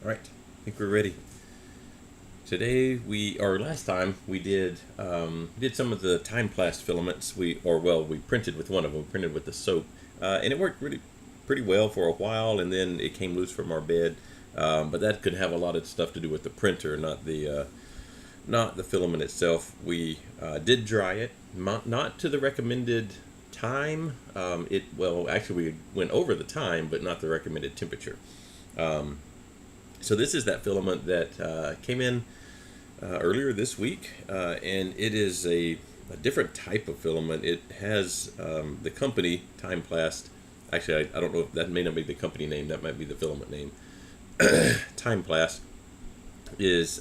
Alright, I think we're ready. Today or last time we did some of the Timeplast filaments. We printed with one of them. We printed with the soap, and it worked pretty well for a while, and then it came loose from our bed. But that could have a lot of stuff to do with the printer, not the filament itself. We did dry it, not to the recommended time. Actually we went over the time, but not the recommended temperature. So this is that filament that came in earlier this week, and it is a different type of filament. It has the company Timeplast. Actually, I don't know if that may not be the company name. That might be the filament name. Timeplast is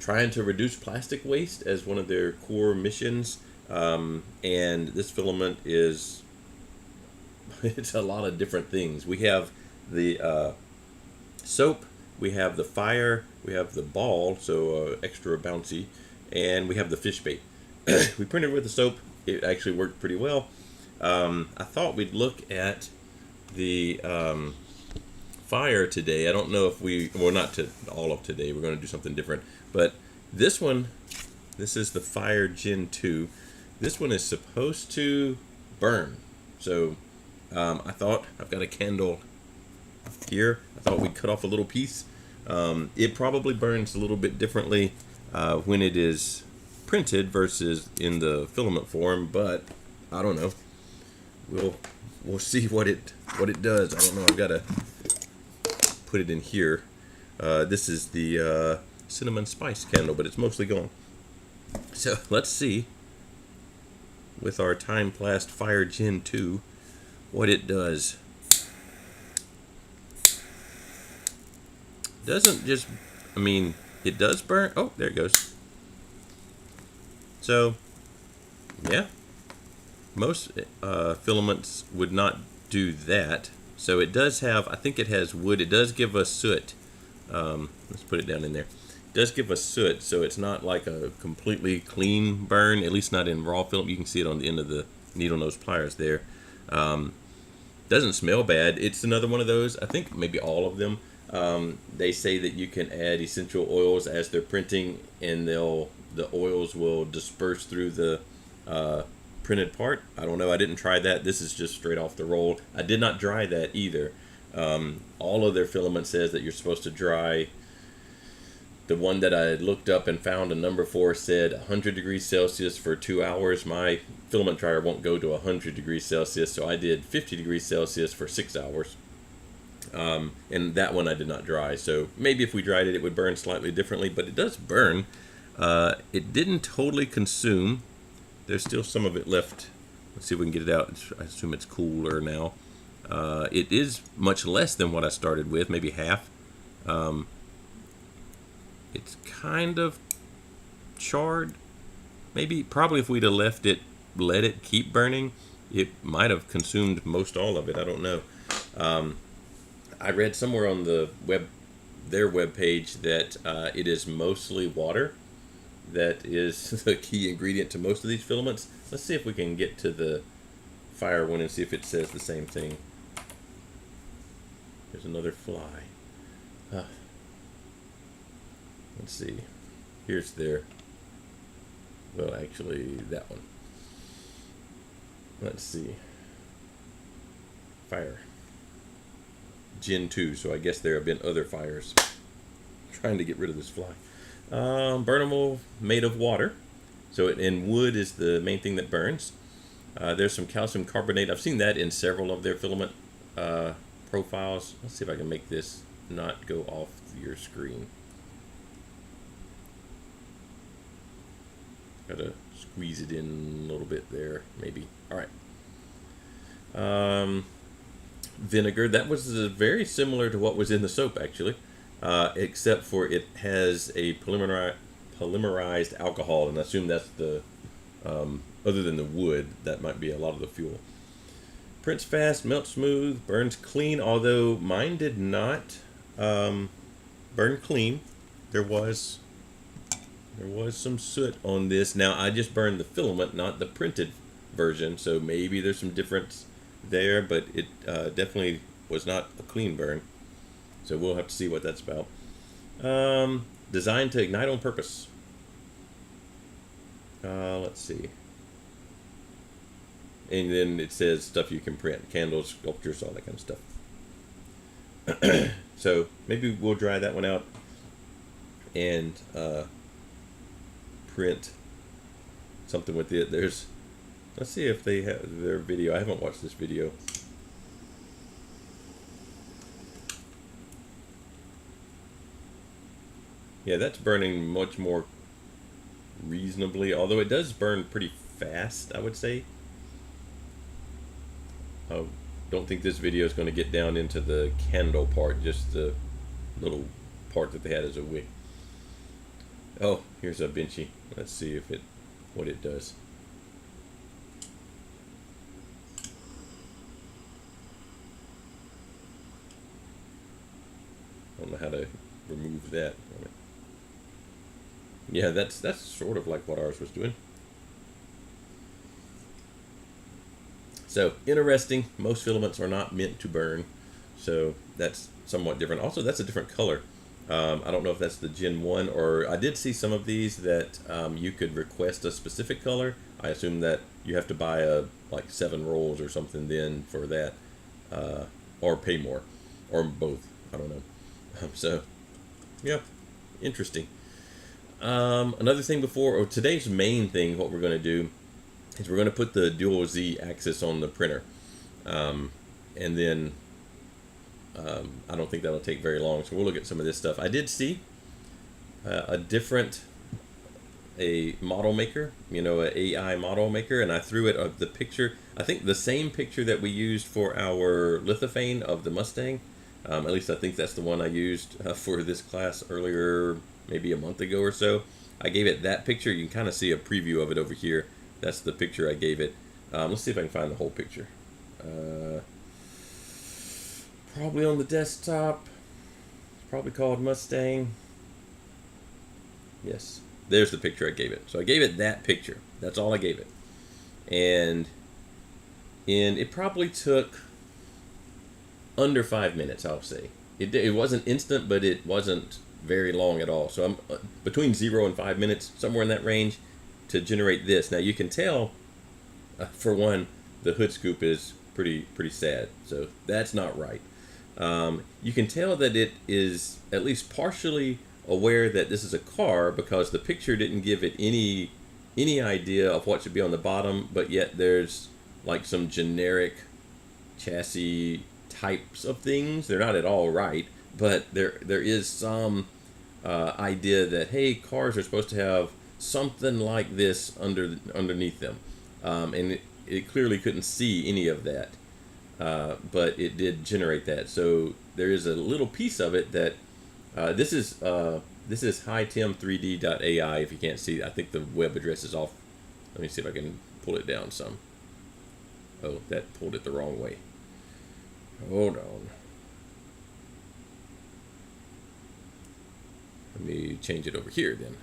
trying to reduce plastic waste as one of their core missions, and this filament is it's a lot of different things. We have the soap, we have the fire, we have the ball, so extra bouncy, and we have the fish bait. We printed with the soap. It actually worked pretty well. I thought we'd look at the fire today. I don't know if not all of today. We're going to do something different. But this is the Fire Gen 2. This one is supposed to burn. So I thought, I've got a candle here. I thought we'd cut off a little piece. It probably burns a little bit differently when it is printed versus in the filament form, but I don't know. We'll see what it does. I don't know. I've got to put it in here. This is the cinnamon spice candle, but it's mostly gone. So let's see with our Timeplast Fire Gen 2 what it does. Doesn't just, it does burn. Oh, there it goes. So, yeah, most filaments would not do that. So it does have, I think it has wood. It does give us soot. Let's put it down in there. It does give us soot, so it's not like a completely clean burn, at least not in raw film. You can see it on the end of the needle nose pliers there. Doesn't smell bad. It's another one of those, I think maybe all of them. They say that you can add essential oils as they're printing, and the oils will disperse through the printed part. I don't know. I didn't try that. This is just straight off the roll. I did not dry that either. All of their filament says that you're supposed to dry. The one that I looked up and found a number for said 100 degrees Celsius for 2 hours. My filament dryer won't go to 100 degrees Celsius, so I did 50 degrees Celsius for 6 hours. And that one I did not dry, so maybe if we dried it, it would burn slightly differently, but it does burn. It didn't totally consume. There's still some of it left. Let's see if we can get it out. I assume it's cooler now. It is much less than what I started with, maybe half. It's kind of charred. Probably if we'd have let it keep burning, it might have consumed most all of it. I don't know. I read somewhere on their web page that it is mostly water that is the key ingredient to most of these filaments. Let's see if we can get to the fire one and see if it says the same thing. There's another fly. Let's see. Here's actually that one. Let's see. Fire Gen 2, so I guess there have been other fires. I'm trying to get rid of this fly. Burnable, made of water. And wood is the main thing that burns. There's some calcium carbonate. I've seen that in several of their filament profiles. Let's see if I can make this not go off your screen. Gotta squeeze it in a little bit there, maybe. All right. Vinegar. That was very similar to what was in the soap, actually, except for it has a polymerized alcohol, and I assume that's the other than the wood, that might be a lot of the fuel. Prints fast, melts smooth, burns clean. Although mine did not burn clean. There was some soot on this. Now I just burned the filament, not the printed version, so maybe there's some difference there, but it definitely was not a clean burn. So we'll have to see what that's about. Designed to ignite on purpose. Let's see. And then it says stuff you can print, candles, sculptures, all that kind of stuff. So maybe we'll dry that one out and print something with it. Let's see if they have their video. I haven't watched this video. Yeah, that's burning much more reasonably, although it does burn pretty fast, I would say. I don't think this video is going to get down into the candle part, just the little part that they had as a wick. Oh, here's a benchy. Let's see if what it does. I don't know how to remove that. Yeah, that's sort of like what ours was doing. So interesting. Most filaments are not meant to burn, so that's somewhat different. Also, that's a different color. I don't know if that's the Gen 1, or I did see some of these that you could request a specific color. I assume that you have to buy like 7 rolls or something then for that, or pay more, or both. I don't know. So, yeah, interesting. Another thing or today's main thing, what we're going to do is we're going to put the dual Z axis on the printer. And then I don't think that'll take very long, so we'll look at some of this stuff. I did see a model maker, an AI model maker, and I threw it of the picture. I think the same picture that we used for our lithophane of the Mustang. At least I think that's the one I used for this class earlier, maybe a month ago or so. I gave it that picture. You can kind of see a preview of it over here. That's the picture I gave it. Let's see if I can find the whole picture. Probably on the desktop. It's probably called Mustang. Yes, there's the picture I gave it. So I gave it that picture. That's all I gave it. And it probably took under 5 minutes, I'll say. It wasn't instant, but it wasn't very long at all. So I'm between 0 and 5 minutes, somewhere in that range, to generate this. Now you can tell, for one, the hood scoop is pretty sad. So that's not right. You can tell that it is at least partially aware that this is a car, because the picture didn't give it any idea of what should be on the bottom, but yet there's like some generic chassis types of things. They're not at all right, but there is some idea that, hey, cars are supposed to have something like this underneath them, and it clearly couldn't see any of that, but it did generate that. So there is a little piece of it that this is hightim3d.ai. If you can't see, I think the web address is off. Let me see if I can pull it down some. Oh, that pulled it the wrong way. Hold on. Let me change it over here then.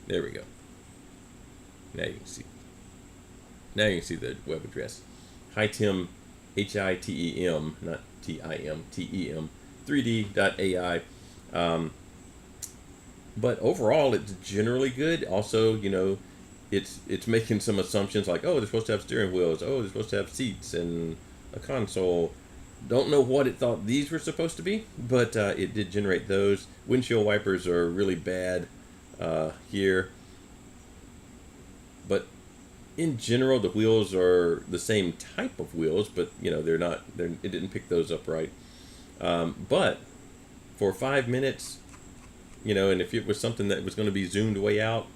There we go. Now you can see. Now you can see the web address. Hitem, Hitem, not Tim, Tem, 3d.ai. But overall, it's generally good. Also, it's making some assumptions like, oh, they're supposed to have steering wheels. Oh, they're supposed to have seats and a console. Don't know what it thought these were supposed to be, but it did generate those. Windshield wipers are really bad here, but in general the wheels are the same type of wheels, but they're not. It didn't pick those up right. But for 5 minutes, and if it was something that was going to be zoomed way out,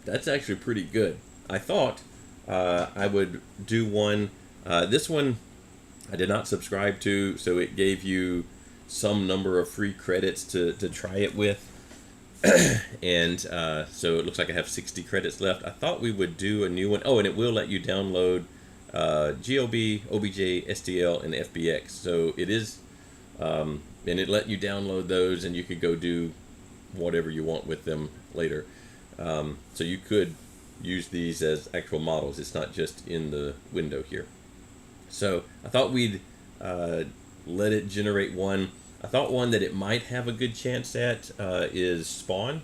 that's actually pretty good. I thought I would do one. This one I did not subscribe to, so it gave you some number of free credits to try it with. And so it looks like I have 60 credits left. I thought we would do a new one. Oh, and it will let you download GOB, OBJ, STL, and FBX. So it is, and it let you download those, and you could go do whatever you want with them later. So you could use these as actual models. It's not just in the window here. So I thought we'd let it generate one. I thought one that it might have a good chance at is Spawn,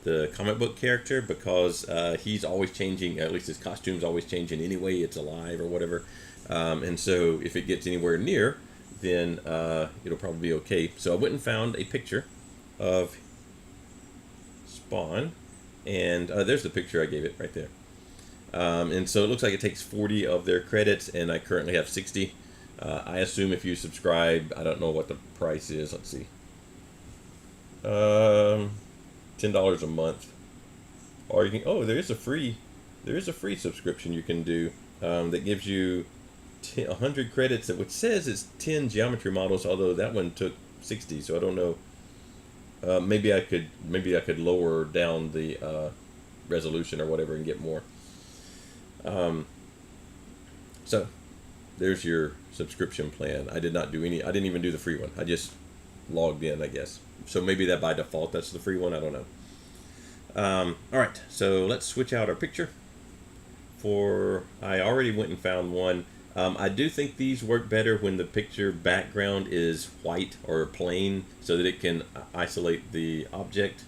the comic book character, because he's always changing, at least his costume's always changing anyway, it's alive or whatever. And so if it gets anywhere near, then it'll probably be okay. So I went and found a picture of Spawn, and there's the picture I gave it right there. And so it looks like it takes 40 of their credits, and I currently have 60. I assume if you subscribe, I don't know what the price is. Let's see. $10 a month, or you can. Oh, there is a free subscription you can do that gives you 100 credits, which says it's 10 geometry models. Although that one took 60, so I don't know. Maybe I could lower down the resolution or whatever and get more. So there's your subscription plan. I didn't even do the free one. I just logged in, I guess. So maybe that by default that's the free one. I don't know. All right, so let's switch out our picture. I already went and found one. I do think these work better when the picture background is white or plain, so that it can isolate the object.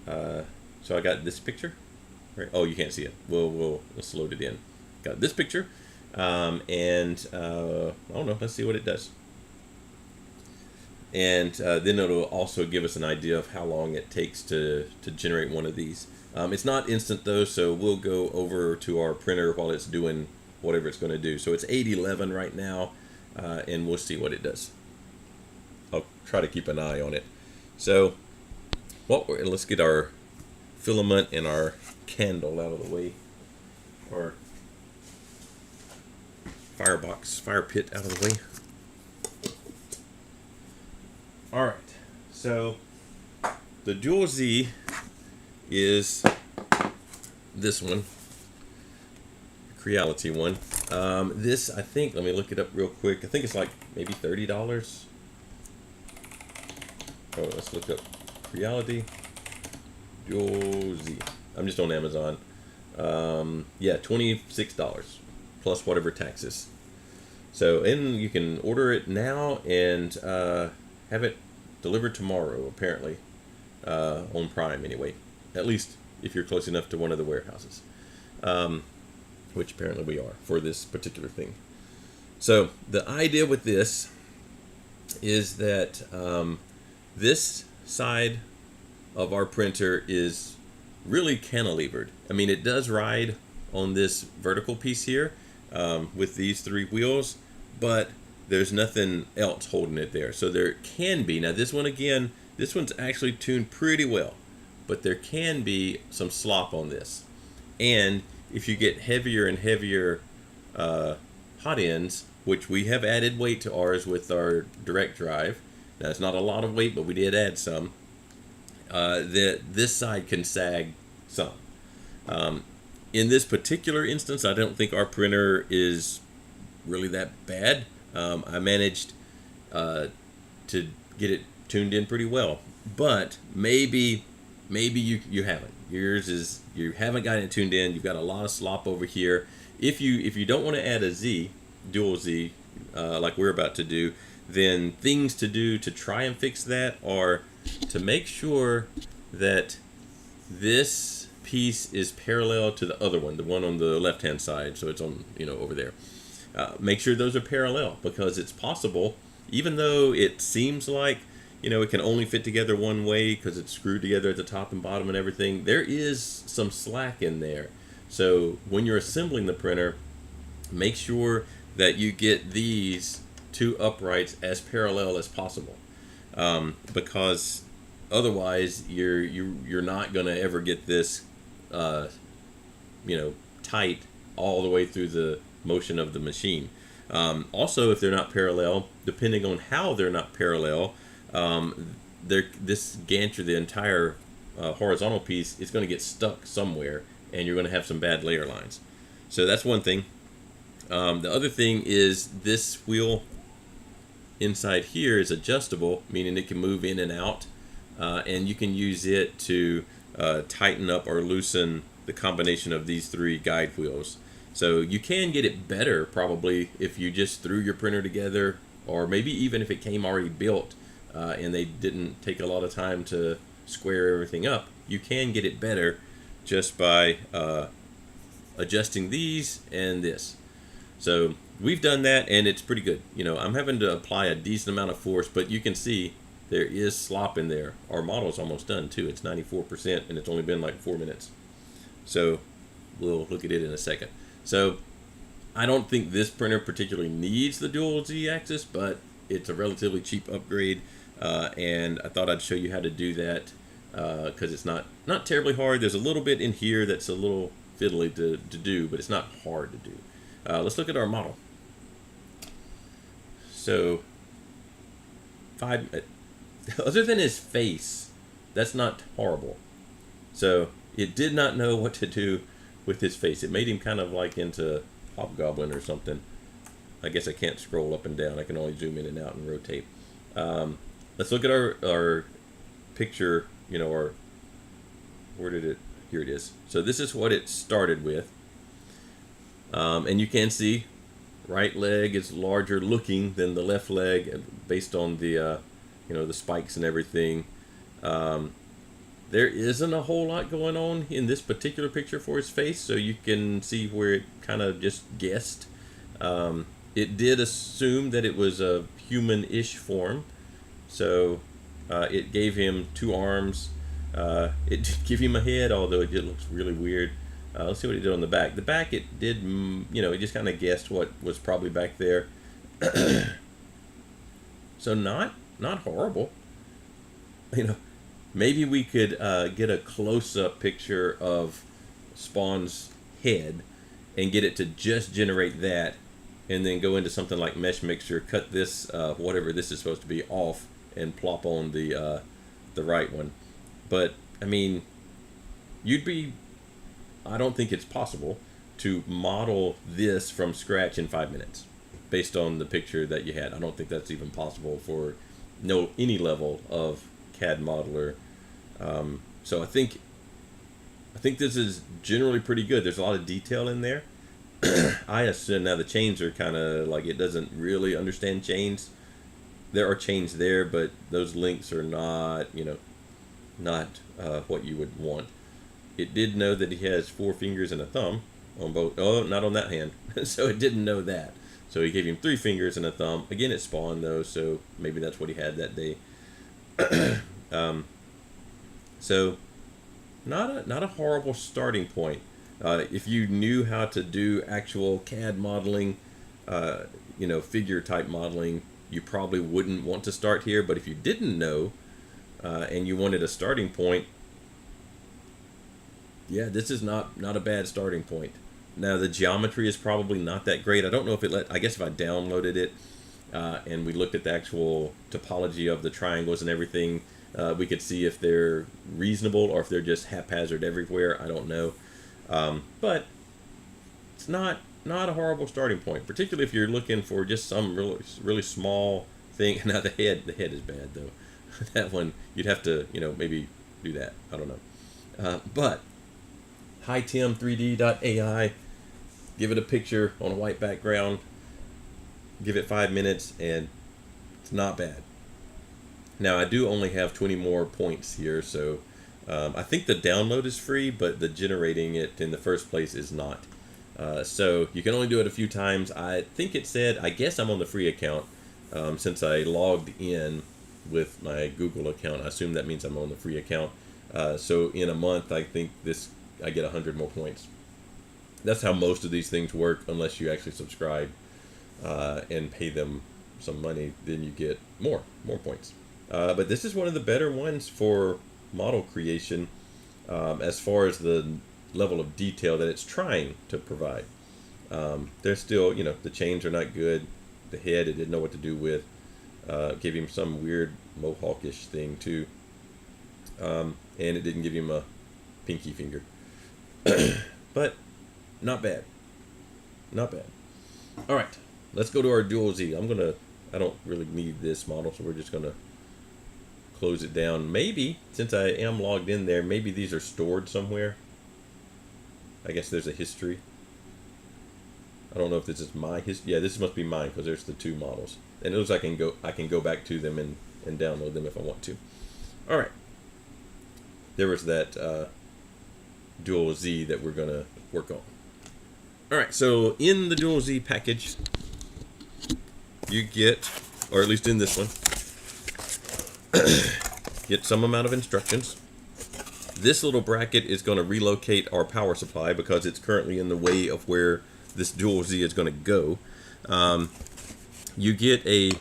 So I got this picture. Right. Oh, you can't see it. Let's load it in. Got this picture, and I don't know. Let's see what it does. And then it'll also give us an idea of how long it takes to generate one of these. It's not instant though, so we'll go over to our printer while it's doing whatever it's going to do. So it's 8:11 right now, and we'll see what it does. I'll try to keep an eye on it. So, let's get our filament and our candle out of the way, or fire pit out of the way. All right, so the Dual Z is this one, Creality one. This, I think, let me look it up real quick. I think it's like maybe $30. Oh, let's look up Creality Dual Z. I'm just on Amazon. Yeah, $26 plus whatever taxes. So, and you can order it now and have it delivered tomorrow, apparently, on Prime anyway. At least if you're close enough to one of the warehouses, which apparently we are for this particular thing. So the idea with this is that this side of our printer is really cantilevered. I mean, it does ride on this vertical piece here with these three wheels, but there's nothing else holding it there. So there can be, now this one again, this one's actually tuned pretty well, but there can be some slop on this. And if you get heavier and heavier hot ends, which we have added weight to ours with our direct drive. Now it's not a lot of weight, but we did add some. This side can sag some. In this particular instance, I don't think our printer is really that bad. I managed to get it tuned in pretty well, but maybe you haven't. Yours is, you haven't gotten it tuned in. You've got a lot of slop over here. If you don't want to add a Z, dual Z, like we're about to do, then things to do to try and fix that are to make sure that this piece is parallel to the other one, the one on the left hand side. So it's on, over there. Make sure those are parallel, because it's possible, even though it seems like it can only fit together one way because it's screwed together at the top and bottom and everything, there is some slack in there. So when you're assembling the printer, make sure that you get these two uprights as parallel as possible, because otherwise you're not going to ever get this tight all the way through the motion of the machine. Also, if they're not parallel, depending on how they're not parallel, this gantry, the entire horizontal piece, is going to get stuck somewhere, and you're going to have some bad layer lines. So that's one thing. The other thing is this wheel inside here is adjustable, meaning it can move in and out, and you can use it to tighten up or loosen the combination of these three guide wheels. So you can get it better probably if you just threw your printer together or maybe even if it came already built and they didn't take a lot of time to square everything up, you can get it better just by adjusting these and this. So we've done that, and it's pretty good. You know, I'm having to apply a decent amount of force, but you can see there is slop in there. Our model's almost done too. It's 94%, and it's only been like 4 minutes. So we'll look at it in a second. So I don't think this printer particularly needs the dual Z-axis, but it's a relatively cheap upgrade, and I thought I'd show you how to do that because it's not terribly hard. There's a little bit in here that's a little fiddly to do, but it's not hard to do. Let's look at our model. So, other than his face, that's not horrible. So, it did not know what to do with his face. It made him kind of like into Hobgoblin or something. I guess I can't scroll up and down. I can only zoom in and out and rotate. Let's look at our picture, you know, where did it, here it is. So this is what it started with. And you can see right leg is larger looking than the left leg based on the you know, the spikes and everything. There isn't a whole lot going on in this particular picture for his face, so you can see where it kind of just guessed. It did assume that it was a human-ish form, so it gave him 2 arms. It did give him a head, although it looks really weird. Let's see what it did on the back. The back, it did, you know, it just kind of guessed what was probably back there. So not horrible. You know, maybe we could get a close-up picture of Spawn's head and get it to just generate that, and then go into something like Mesh Mixer, cut this, whatever this is supposed to be, off, and plop on the right one. But, I mean, I don't think it's possible to model this from scratch in 5 minutes based on the picture that you had. I don't think that's even possible for any level of CAD modeler. So I think this is generally pretty good. There's a lot of detail in there. I assume now the chains are kind of like, it doesn't really understand chains. There are chains there, but those links are not, you know, not what you would want. It did know that he has 4 fingers and a thumb on both. Oh, not on that hand. So it didn't know that. So he gave him 3 fingers and a thumb. Again, it spawned though, so maybe that's what he had that day. So not a horrible starting point. If you knew how to do actual CAD modeling, you know, figure type modeling, you probably wouldn't want to start here. But if you didn't know and you wanted a starting point, yeah, this is not a bad starting point. Now the geometry is probably not that great. I don't know if I guess if I downloaded it and we looked at the actual topology of the triangles and everything, we could see if they're reasonable or if they're just haphazard everywhere. I don't know. But it's not a horrible starting point, particularly if you're looking for just some really small thing. Now the head is bad though. That one you'd have to, you know, maybe do that. I don't know. But HiTim3D.ai, give it a picture on a white background, give it 5 minutes, and it's not bad. Now I do only have 20 more points here, so I think the download is free, but the generating it in the first place is not. So you can only do it a few times. I think it said, I guess I'm on the free account since I logged in with my Google account. I assume that means I'm on the free account. So in a month, I think I get 100 more points. That's how most of these things work, unless you actually subscribe and pay them some money, then you get more points. But this is one of the better ones for model creation as far as the level of detail that it's trying to provide. There's still, you know, the chains are not good. The head, it didn't know what to do with. Gave him some weird mohawkish thing too. And it didn't give him a pinky finger. But not bad. Not bad. All right, let's go to our dual Z. I don't really need this model, so we're just gonna close it down. Maybe, since I am logged in there, maybe these are stored somewhere. I guess there's a history. I don't know if this is my history. Yeah, this must be mine because there's the 2 models. and it looks like I can go back to them and download them if I want to. All right, there was that Dual Z that we're gonna work on. All right, so in the Dual Z package, you get, or at least in this one, get some amount of instructions. This little bracket is going to relocate our power supply because it's currently in the way of where this Dual Z is going to go. You get a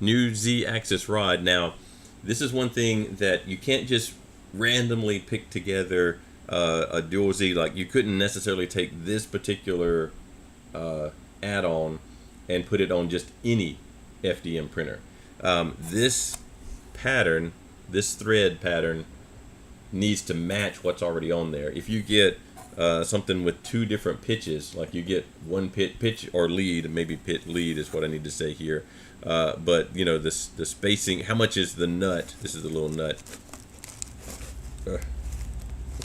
new Z-axis rod. Now, this is one thing that you can't just randomly pick together a Dual Z. Like, you couldn't necessarily take this particular add-on and put it on just any FDM printer. This pattern, this thread pattern, needs to match what's already on there. If you get something with two different pitches, like you get one pitch or lead, maybe lead is what I need to say here, but you know, the spacing, how much is the nut? This is the little nut.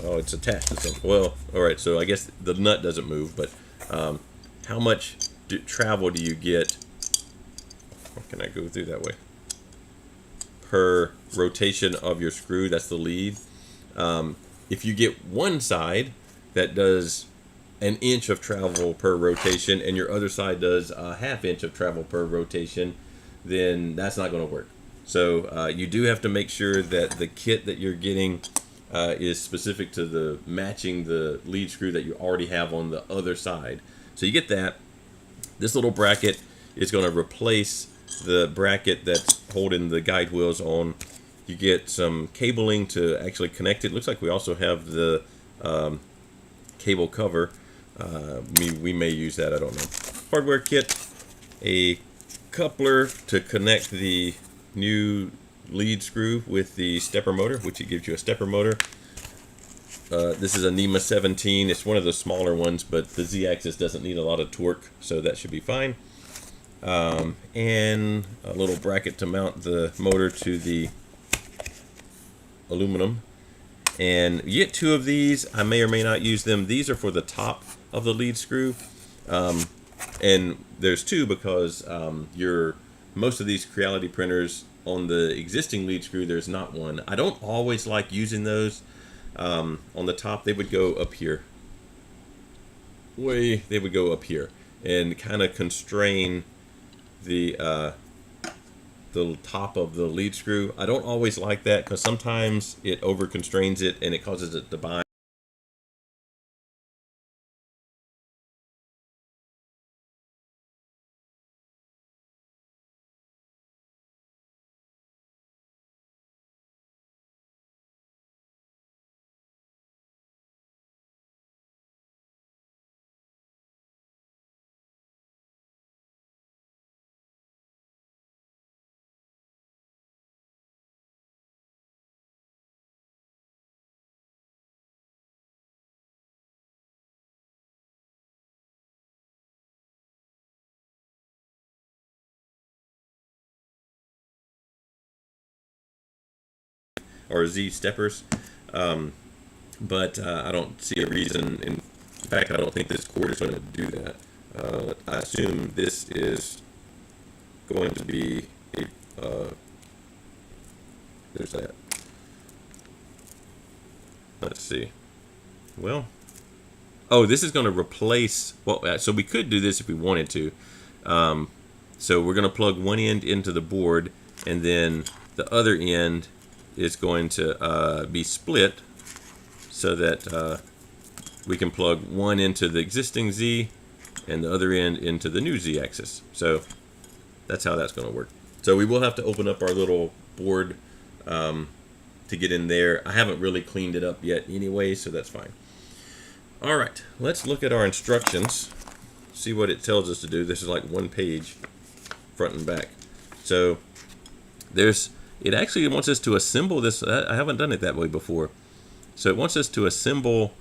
Oh, it's attached to something. Well, all right, so I guess the nut doesn't move, but how much travel do you get? Or can I go through that way? Per rotation of your screw, that's the lead. If you get one side that does an inch of travel per rotation and your other side does a ½ inch of travel per rotation, then that's not going to work. So you do have to make sure that the kit that you're getting is specific to the matching the lead screw that you already have on the other side. So you get that. This little bracket is going to replace the bracket that's holding the guide wheels on. You get some cabling to actually connect it. Looks like we also have the cable cover. We may use that, I don't know. Hardware kit, a coupler to connect the new lead screw with the stepper motor, which it gives you a stepper motor. This is a NEMA 17. It's one of the smaller ones, but the Z-axis doesn't need a lot of torque, so that should be fine. And a little bracket to mount the motor to the aluminum. And you get two of these. I may or may not use them. These are for the top of the lead screw. And there's two because most of these Creality printers, on the existing lead screw, there's not one. I don't always like using those. On the top, they would go up here. They would go up here and kind of constrain the top of the lead screw. I don't always like that because sometimes it over constrains it and it causes it to bind. Or Z steppers, but I don't see a reason. In fact, I don't think this cord is going to do that. I assume this is going to be a, there's that. Let's see. Well, oh, this is going to replace, well, so we could do this if we wanted to. So we're going to plug one end into the board, and then the other end is going to be split so that we can plug one into the existing Z and the other end into the new Z axis. So that's how that's going to work. So we will have to open up our little board to get in there. I haven't really cleaned it up yet anyway, so that's fine. All right, let's look at our instructions, see what it tells us to do. This is like one page, front and back. So it actually wants us to assemble this. I haven't done it that way before. So it wants us to assemble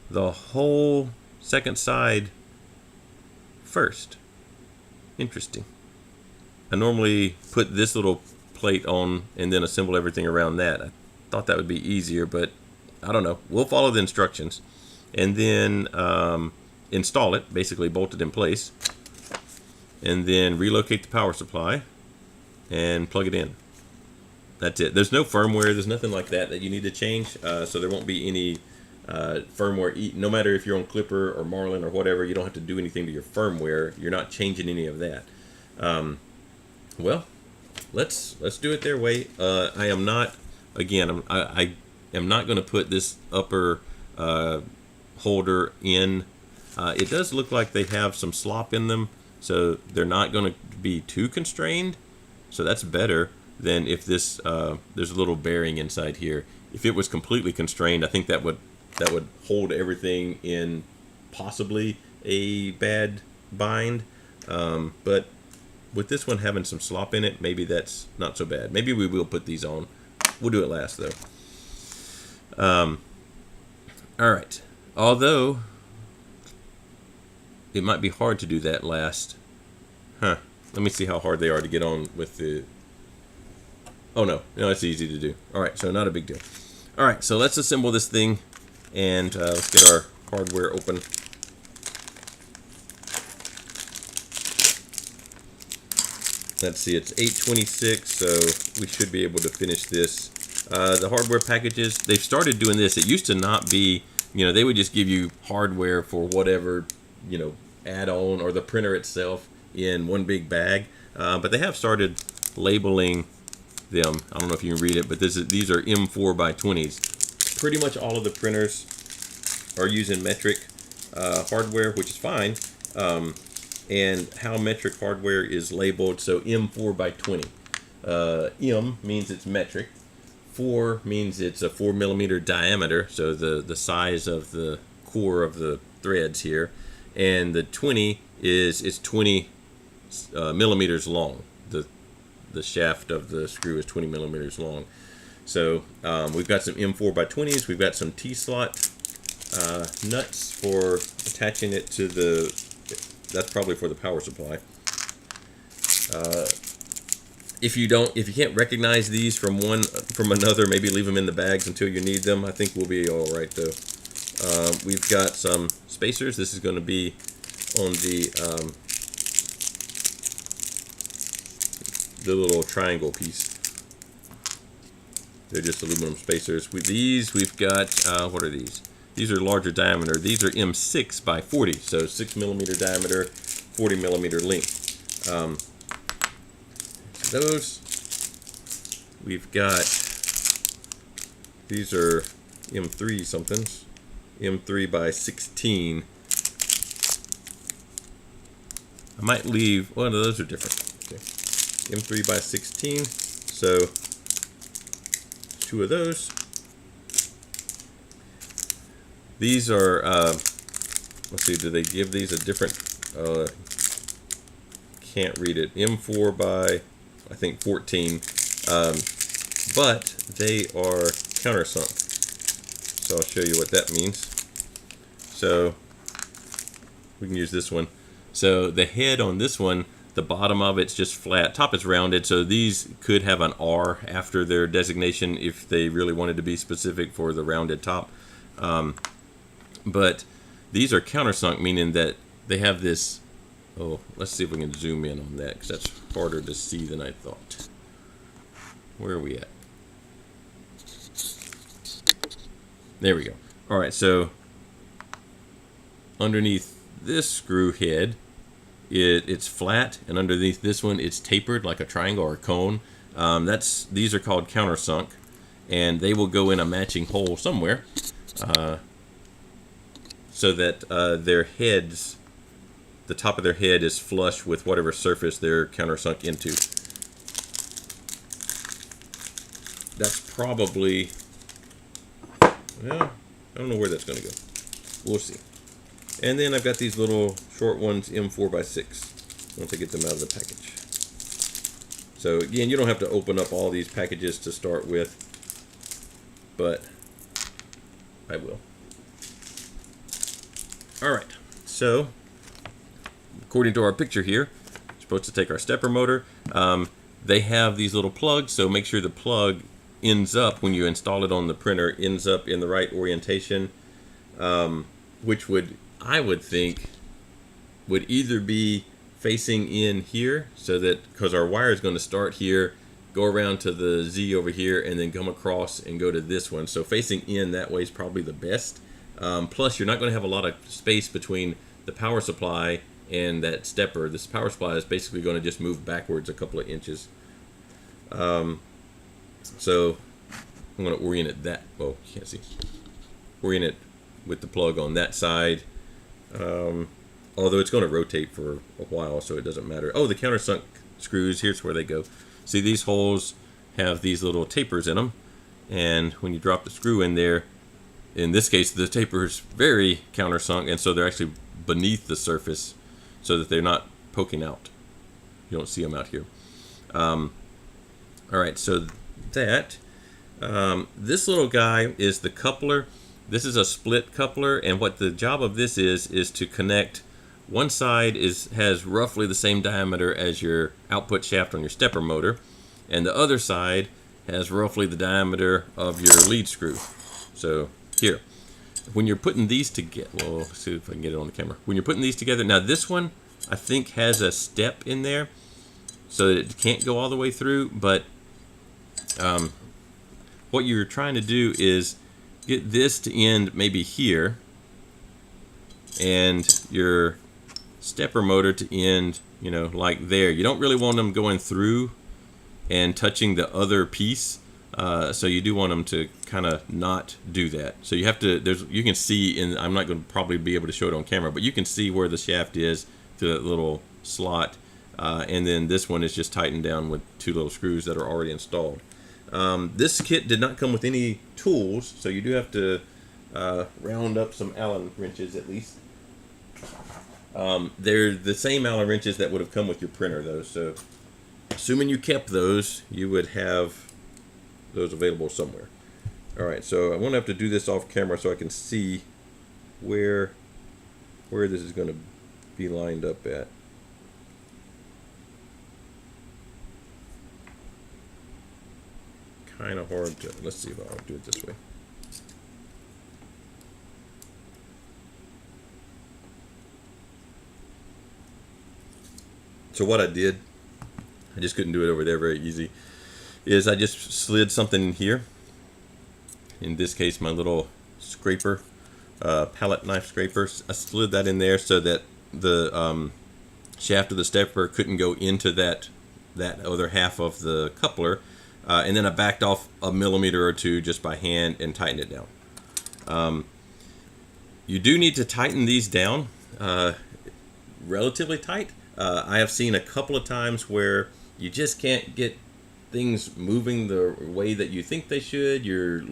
the whole second side first. Interesting. I normally put this little plate on and then assemble everything around that. I thought that would be easier, but I don't know. We'll follow the instructions and then install it, basically bolt it in place. and then relocate the power supply and plug it in. That's it. There's no firmware. There's nothing like that you need to change. So there won't be any firmware. No matter if you're on Clipper or Marlin or whatever, you don't have to do anything to your firmware. You're not changing any of that. Well, let's do it their way. I am not. Again, I am not going to put this upper holder in. It does look like they have some slop in them, so they're not going to be too constrained. So that's better than if this there's a little bearing inside here. If it was completely constrained, I think that would hold everything in possibly a bad bind. But with this one having some slop in it, maybe that's not so bad. Maybe we will put these on. We'll do it last though. All right. Although it might be hard to do that last. Let me see how hard they are to get on with the. Oh no, it's easy to do. All right, so not a big deal. All right, so let's assemble this thing, and let's get our hardware open. Let's see, it's 8:26, so we should be able to finish this. The hardware packages, they've started doing this. It used to not be, they would just give you hardware for whatever, add-on or the printer itself in one big bag. But they have started labeling them. I don't know if you can read it, but these are M4x20s. Pretty much all of the printers are using metric hardware, which is fine. And how metric hardware is labeled, so M4x20. M means it's metric. 4 means it's a 4mm diameter, so the size of the core of the threads here. And the 20 it's 20 millimeters long. The shaft of the screw is 20 millimeters long. So we've got some M4x20s. We've got some T-slot nuts for attaching it to that's probably for the power supply. If you can't recognize these from another, maybe leave them in the bags until you need them. I think we'll be all right though. We've got some spacers. This is going to be on the little triangle piece. They're just aluminum spacers. We've got what are these? These are larger diameter. These are M6x40, so 6mm diameter, 40mm length. Those. We've got, these are M3 somethings, M3x16. I might leave, well, no, those are different. Okay. M3x16, so 2 of those. These are, let's see, do they give these a different, can't read it, M4 by, I think 14, but they are countersunk. So I'll show you what that means. So we can use this one. So the head on this one, the bottom of it's just flat, top is rounded, so these could have an R after their designation if they really wanted to be specific for the rounded top. But these are countersunk, meaning that they have this, oh, let's see if we can zoom in on that, because that's harder to see than I thought. Where are we at? There we go. All right, so underneath this screw head, it's flat, and underneath this one, it's tapered like a triangle or a cone. These are called countersunk, and they will go in a matching hole somewhere, so that their heads, the top of their head is flush with whatever surface they're countersunk into. That's probably, well, I don't know where that's going to go. We'll see. And then I've got these little short ones, M4x6, once I get them out of the package. So again, you don't have to open up all these packages to start with, but I will. All right, so according to our picture here, we're supposed to take our stepper motor. They have these little plugs, so make sure the plug ends up, when you install it on the printer, ends up in the right orientation, which I would think would either be facing in here, so that because our wire is going to start here, go around to the Z over here, and then come across and go to this one. So facing in that way is probably the best. Plus, you're not going to have a lot of space between the power supply and that stepper. This power supply is basically going to just move backwards a couple of inches. So I'm going to orient it that, well, you can't see. Orient it with the plug on that side. Although it's going to rotate for a while, so it doesn't matter. Oh, the countersunk screws, here's where they go. See, these holes have these little tapers in them, and when you drop the screw in there, in this case, the taper is very countersunk, and so they're actually beneath the surface so that they're not poking out. You don't see them out here. All right, so that, this little guy is the coupler. This is a split coupler, and what the job of this is to connect. One side has roughly the same diameter as your output shaft on your stepper motor, and the other side has roughly the diameter of your lead screw. So here, when you're putting these together, well, let's see if I can get it on the camera. When you're putting these together, now this one I think has a step in there so that it can't go all the way through, but what you're trying to do is get this to end maybe here, and your stepper motor to end, you know, like there. You don't really want them going through and touching the other piece, so you do want them to kind of not do that. So you have to, you can see in, I'm not going to probably be able to show it on camera, but you can see where the shaft is through that little slot, and then this one is just tightened down with two little screws that are already installed. This kit did not come with any tools, so you do have to round up some Allen wrenches at least. They're the same Allen wrenches that would have come with your printer, though, so assuming you kept those, you would have those available somewhere. Alright, so I'm going to have to do this off camera so I can see where this is going to be lined up at. Kind of hard to, let's see if I'll do it this way. So what I did, I just couldn't do it over there very easy, is I just slid something in here. In this case, my little scraper, palette knife scraper. I slid that in there so that the shaft of the stepper couldn't go into that other half of the coupler. And then I backed off a millimeter or two just by hand and tightened it down. You do need to tighten these down relatively tight. I have seen a couple of times where you just can't get things moving the way that you think they should. Your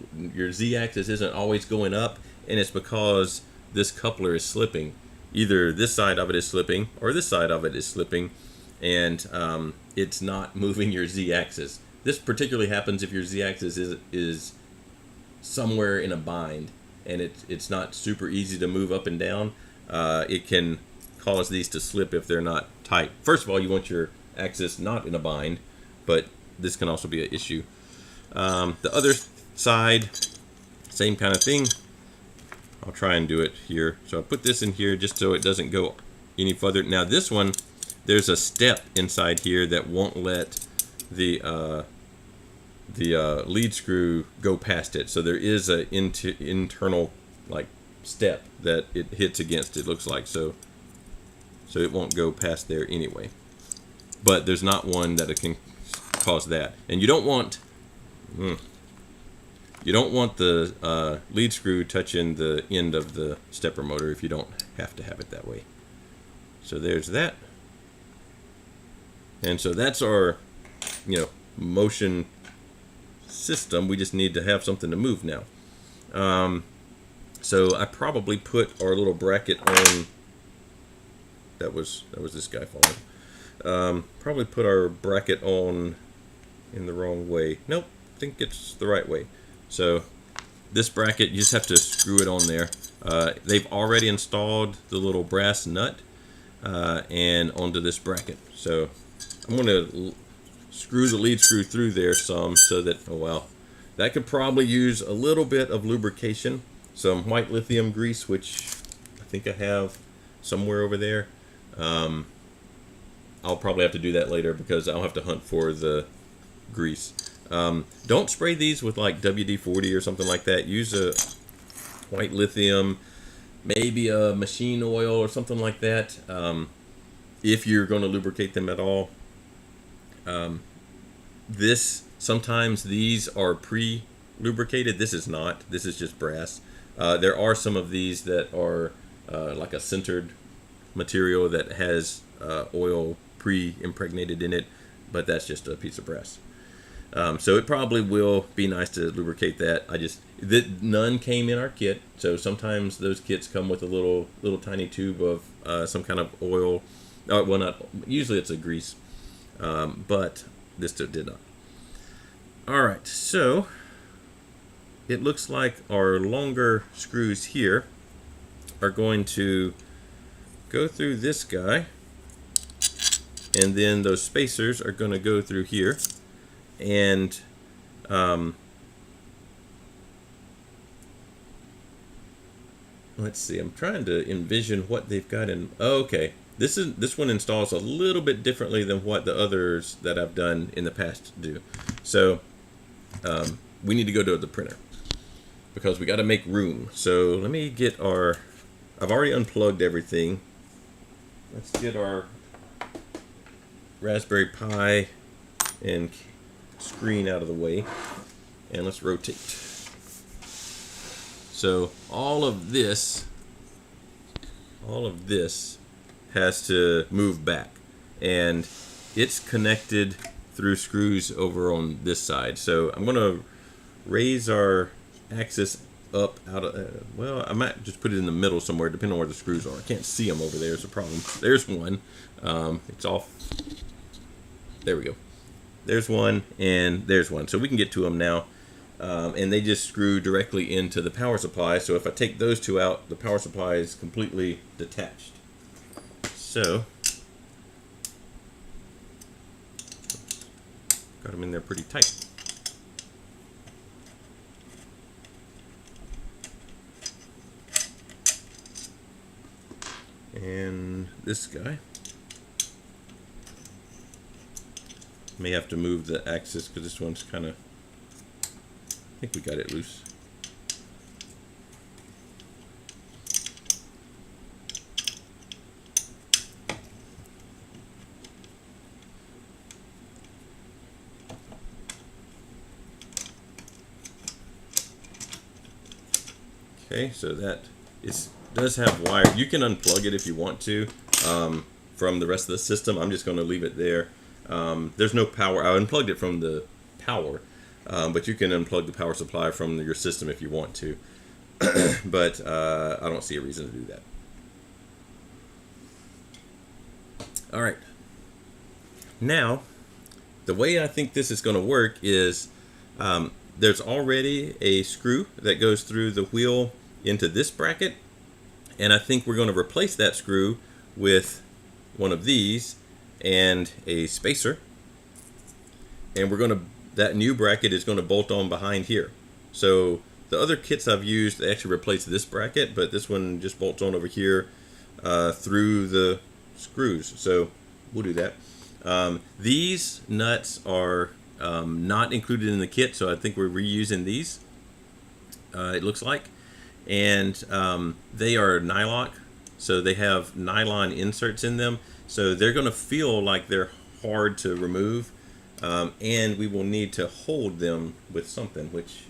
Z-axis isn't always going up, and it's because this coupler is slipping. Either this side of it is slipping or this side of it is slipping, and it's not moving your Z-axis. This particularly happens if your Z-axis is somewhere in a bind and it's not super easy to move up and down. It can cause these to slip if they're not tight. First of all, you want your axis not in a bind, but this can also be an issue. The other side, same kind of thing. I'll try and do it here. So I put this in here just so it doesn't go any further. Now this one, there's a step inside here that won't let the lead screw go past it. So there is a internal like step that it hits against, it looks like. So it won't go past there anyway. But there's not one that it can cause that. And you don't want the lead screw touching the end of the stepper motor if you don't have to have it that way. So there's that. And so that's our, motion system. We just need to have something to move now. So I probably put our little bracket on. That was this guy falling. Probably put our bracket on in the wrong way. Nope, I think it's the right way. So this bracket, you just have to screw it on there. They've already installed the little brass nut and onto this bracket. So I'm going to screw the lead screw through there some so that, oh wow, that could probably use a little bit of lubrication. Some white lithium grease, which I think I have somewhere over there. I'll probably have to do that later because I'll have to hunt for the grease. Don't spray these with like WD-40 or something like that. Use a white lithium, maybe a machine oil or something like that, if you're going to lubricate them at all. Sometimes these are pre-lubricated. This is not. This is just brass. There are some of these that are like a sintered material that has oil pre-impregnated in it, but that's just a piece of brass. So it probably will be nice to lubricate that. None came in our kit, so sometimes those kits come with a little tiny tube of some kind of oil. Well, not usually it's a grease, but this did not. All right, so it looks like our longer screws here are going to go through this guy, and then those spacers are going to go through here. And let's see, I'm trying to envision what they've got in. Oh, okay, this one installs a little bit differently than what the others that I've done in the past do. So we need to go to the printer because we got to make room. So let me get I've already unplugged everything. Let's get our Raspberry Pi and screen out of the way, and let's rotate. So all of this has to move back, and it's connected through screws over on this side. So I'm going to raise our axis up out of, well, I might just put it in the middle somewhere depending on where the screws are. I can't see them over there, is the problem. There's one. It's off. There we go. There's one, and there's one. So we can get to them now. And they just screw directly into the power supply. So if I take those two out, the power supply is completely detached. So, got them in there pretty tight. And this guy. May have to move the axis because this one's kind of, I think we got it loose. Okay, so that does have wire. You can unplug it if you want to from the rest of the system. I'm just going to leave it there. There's no power. I unplugged it from the power, but you can unplug the power supply from your system if you want to. But I don't see a reason to do that. All right. Now, the way I think this is going to work is there's already a screw that goes through the wheel into this bracket, and I think we're going to replace that screw with one of these and a spacer, and that new bracket is going to bolt on behind here. So the other kits I've used, they actually replace this bracket, but this one just bolts on over here through the screws. So we'll do that. These nuts are not included in the kit, so I think we're reusing these, it looks like. And they are nylock, so they have nylon inserts in them. So they're going to feel like they're hard to remove, and we will need to hold them with something, which,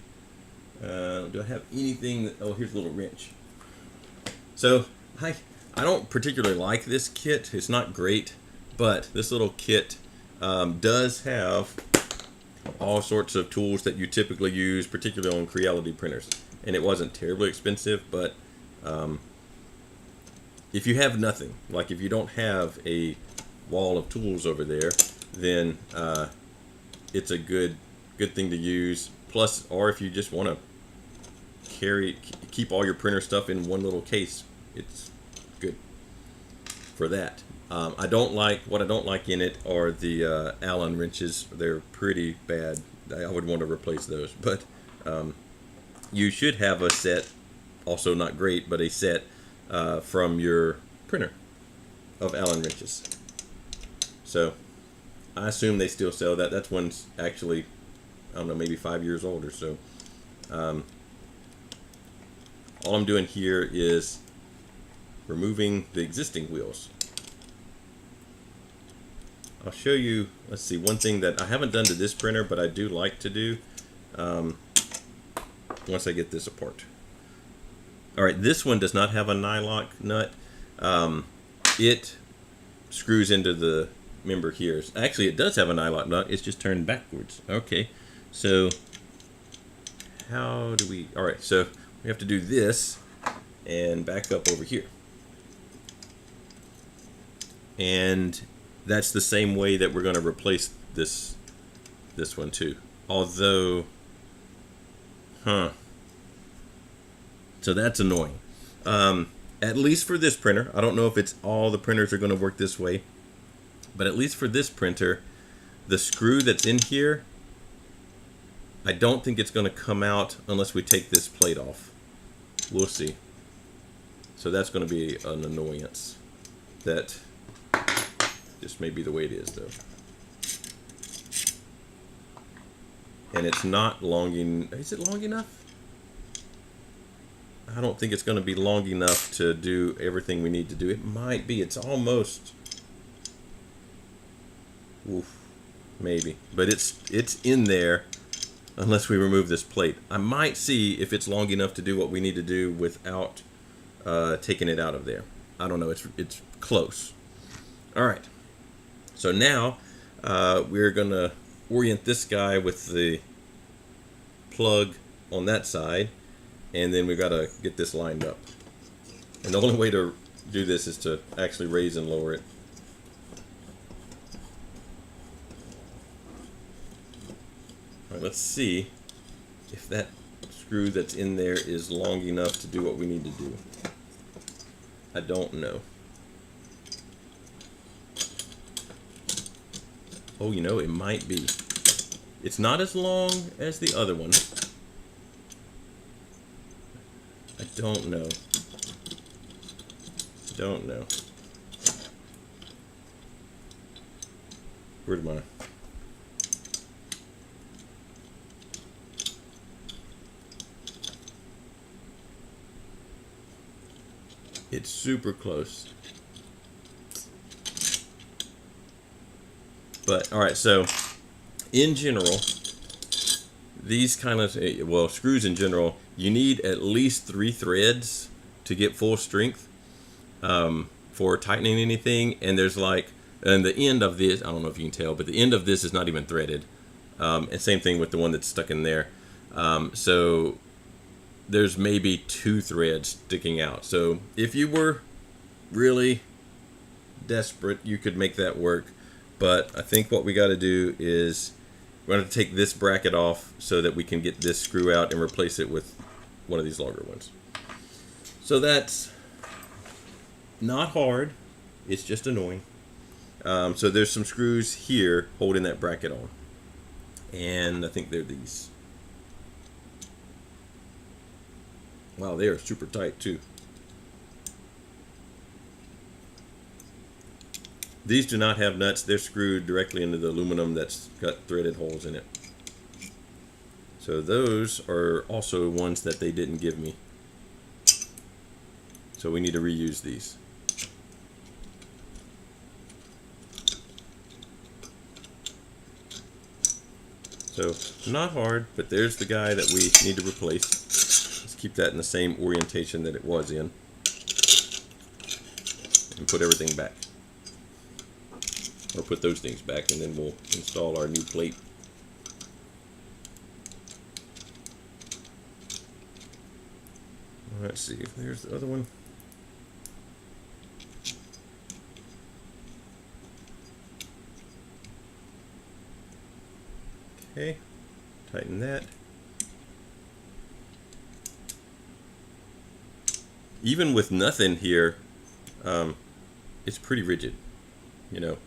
do I have anything? Oh, here's a little wrench. So I don't particularly like this kit. It's not great, but this little kit does have all sorts of tools that you typically use, particularly on Creality printers. And it wasn't terribly expensive, but if you have nothing, like if you don't have a wall of tools over there, then it's a good thing to use. Plus, or if you just want to keep all your printer stuff in one little case, it's good for that. What I don't like in it are the Allen wrenches. They're pretty bad. I would want to replace those, but you should have a set, also not great, but a set from your printer of Allen wrenches. So I assume they still sell that. That one's actually, I don't know, maybe 5 years old or so. All I'm doing here is removing the existing wheels. I'll show you, let's see, one thing that I haven't done to this printer, but I do like to do once I get this apart. Alright, this one does not have a nylock nut. It screws into the member here. Actually, it does have a nylock nut. It's just turned backwards. Okay, so how do we... Alright, so we have to do this and back up over here. And that's the same way that we're going to replace this one too. Although, so that's annoying. At least for this printer, I don't know if it's all the printers are going to work this way, but at least for this printer, the screw that's in here, I don't think it's going to come out unless we take this plate off. We'll see. So that's going to be an annoyance. That just may be the way it is, though. And it's not long enough. Is it long enough? I don't think it's going to be long enough to do everything we need to do. It might be. It's almost. Oof, maybe. But it's in there unless we remove this plate. I might see if it's long enough to do what we need to do without taking it out of there. I don't know. It's close. All right. So now we're going to orient this guy with the plug on that side, and then we got to get this lined up. And the only way to do this is to actually raise and lower it. All right, let's see if that screw that's in there is long enough to do what we need to do. I don't know. Oh, you know, it might be. It's not as long as the other one. I don't know. Don't know. Where'd my... It's super close. But, alright, so in general, these kind of, well, screws in general, you need at least 3 threads to get full strength for tightening anything. And there's like, and the end of this, I don't know if you can tell, but the end of this is not even threaded. And same thing with the one that's stuck in there. So there's maybe 2 threads sticking out. So if you were really desperate, you could make that work. But I think what we got to do is we're going to take this bracket off so that we can get this screw out and replace it with one of these longer ones. So that's not hard. It's just annoying. So there's some screws here holding that bracket on. And I think they're these. Wow, they are super tight too. These do not have nuts. They're screwed directly into the aluminum that's got threaded holes in it. So those are also ones that they didn't give me. So we need to reuse these. So not hard, but there's the guy that we need to replace. Let's keep that in the same orientation that it was in. And put everything back. Or put those things back, and then we'll install our new plate. Let's see if there's the other one. Okay, tighten that. Even with nothing here, it's pretty rigid, you know.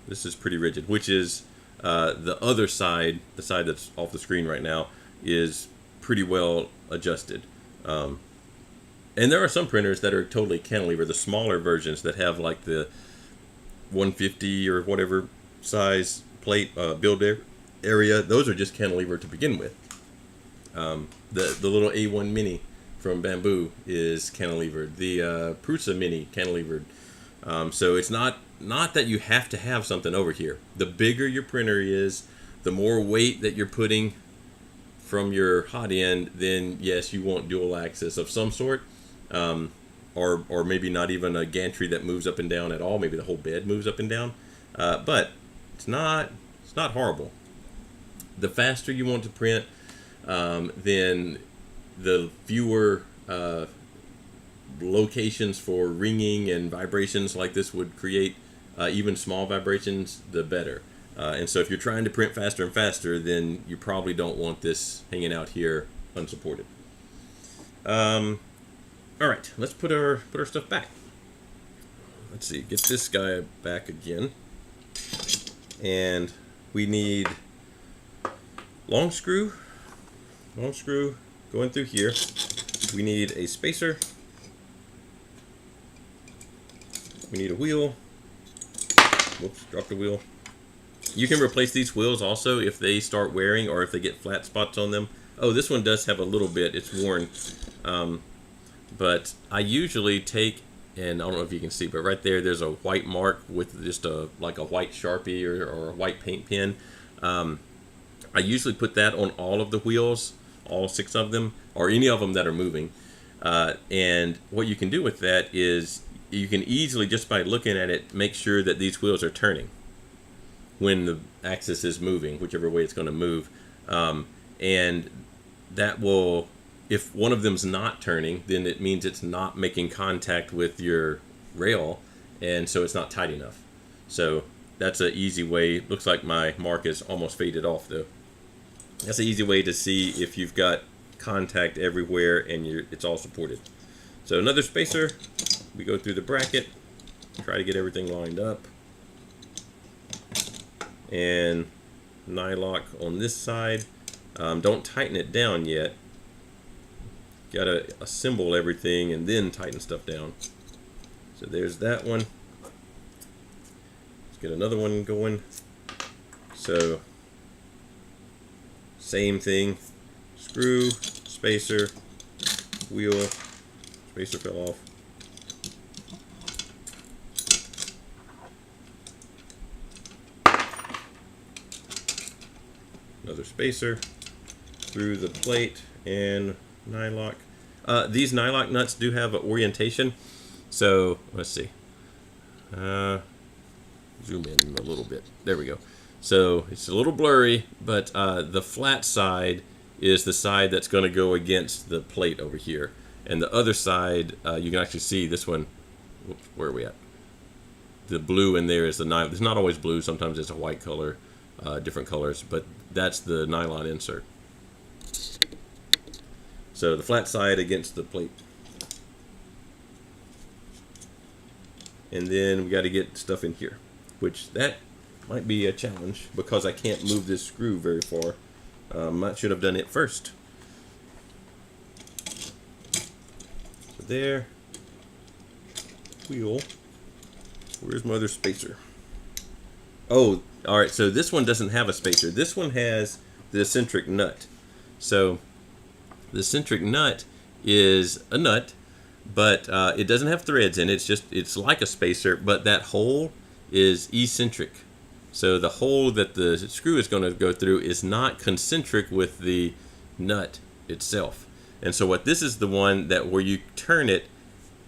This is pretty rigid, which is the other side, the side that's off the screen right now, is pretty well adjusted. And there are some printers that are totally cantilever, the smaller versions that have like the 150 or whatever size plate build area, those are just cantilevered to begin with. The little A1 Mini from Bamboo is cantilevered. The Prusa Mini cantilevered. So it's not that you have to have something over here. The bigger your printer is, the more weight that you're putting from your hot end, then yes, you want dual axis of some sort, or maybe not even a gantry that moves up and down at all. Maybe the whole bed moves up and down, but it's not horrible. The faster you want to print, then the fewer locations for ringing and vibrations like this would create, even small vibrations, the better. And so if you're trying to print faster and faster, then you probably don't want this hanging out here unsupported. All right, let's put our stuff back. Let's see, get this guy back again. And we need long screw going through here. We need a spacer. We need a wheel. Whoops, dropped the wheel. You can replace these wheels also if they start wearing or if they get flat spots on them. Oh, this one does have a little bit. It's worn. But I usually take, and I don't know if you can see, but right there's a white mark with just like a white Sharpie or a white paint pen. I usually put that on all of the wheels, all 6 of them, or any of them that are moving. And what you can do with that is you can easily, just by looking at it, make sure that these wheels are turning when the axis is moving, whichever way it's going to move. And that will, if one of them's not turning, then it means it's not making contact with your rail, and so it's not tight enough. So that's an easy way. Looks like my mark is almost faded off though. That's an easy way to see if you've got contact everywhere and it's all supported. So another spacer, we go through the bracket, try to get everything lined up. And nylock on this side. Don't tighten it down yet. Gotta assemble everything and then tighten stuff down. So there's that one. Let's get another one going. So same thing. Screw, spacer, wheel. Spacer fell off. Another spacer through the plate and nylock. These nylock nuts do have an orientation, so let's see. Zoom in a little bit. There we go. So it's a little blurry, but the flat side is the side that's going to go against the plate over here, and the other side you can actually see this one. Whoops, where are we at? The blue in there is the nylon. It's not always blue. Sometimes it's a white color, different colors, but that's the nylon insert. So the flat side against the plate. And then we got to get stuff in here, which that might be a challenge because I can't move this screw very far. I should have done it first. So there. Wheel. Where's my other spacer? Oh, all right. So this one doesn't have a spacer. This one has the eccentric nut. So the eccentric nut is a nut, but it doesn't have threads in it. It's like a spacer, but that hole is eccentric. So the hole that the screw is going to go through is not concentric with the nut itself. And so what this is the one that where you turn it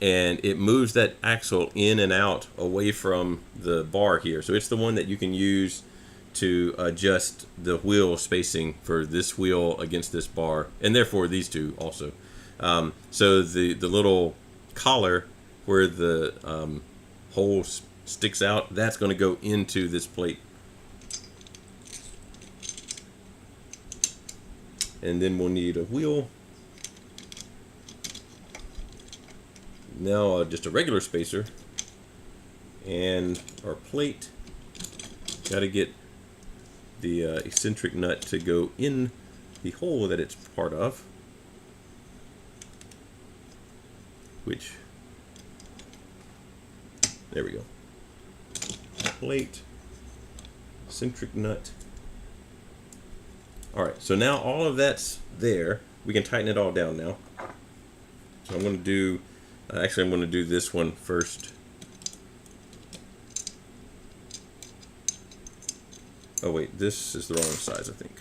and it moves that axle in and out away from the bar here. So it's the one that you can use to adjust the wheel spacing for this wheel against this bar, and therefore these two also. So the little collar where the hole sticks out, that's going to go into this plate. And then we'll need a wheel. Now just a regular spacer and our plate. Got to get the eccentric nut to go in the hole that it's part of, which, there we go. plate, centric nut. All right, so now all of that's there. We can tighten it all down now. So I'm going to do, actually I'm going to do this one first. Oh wait, this is the wrong size, I think.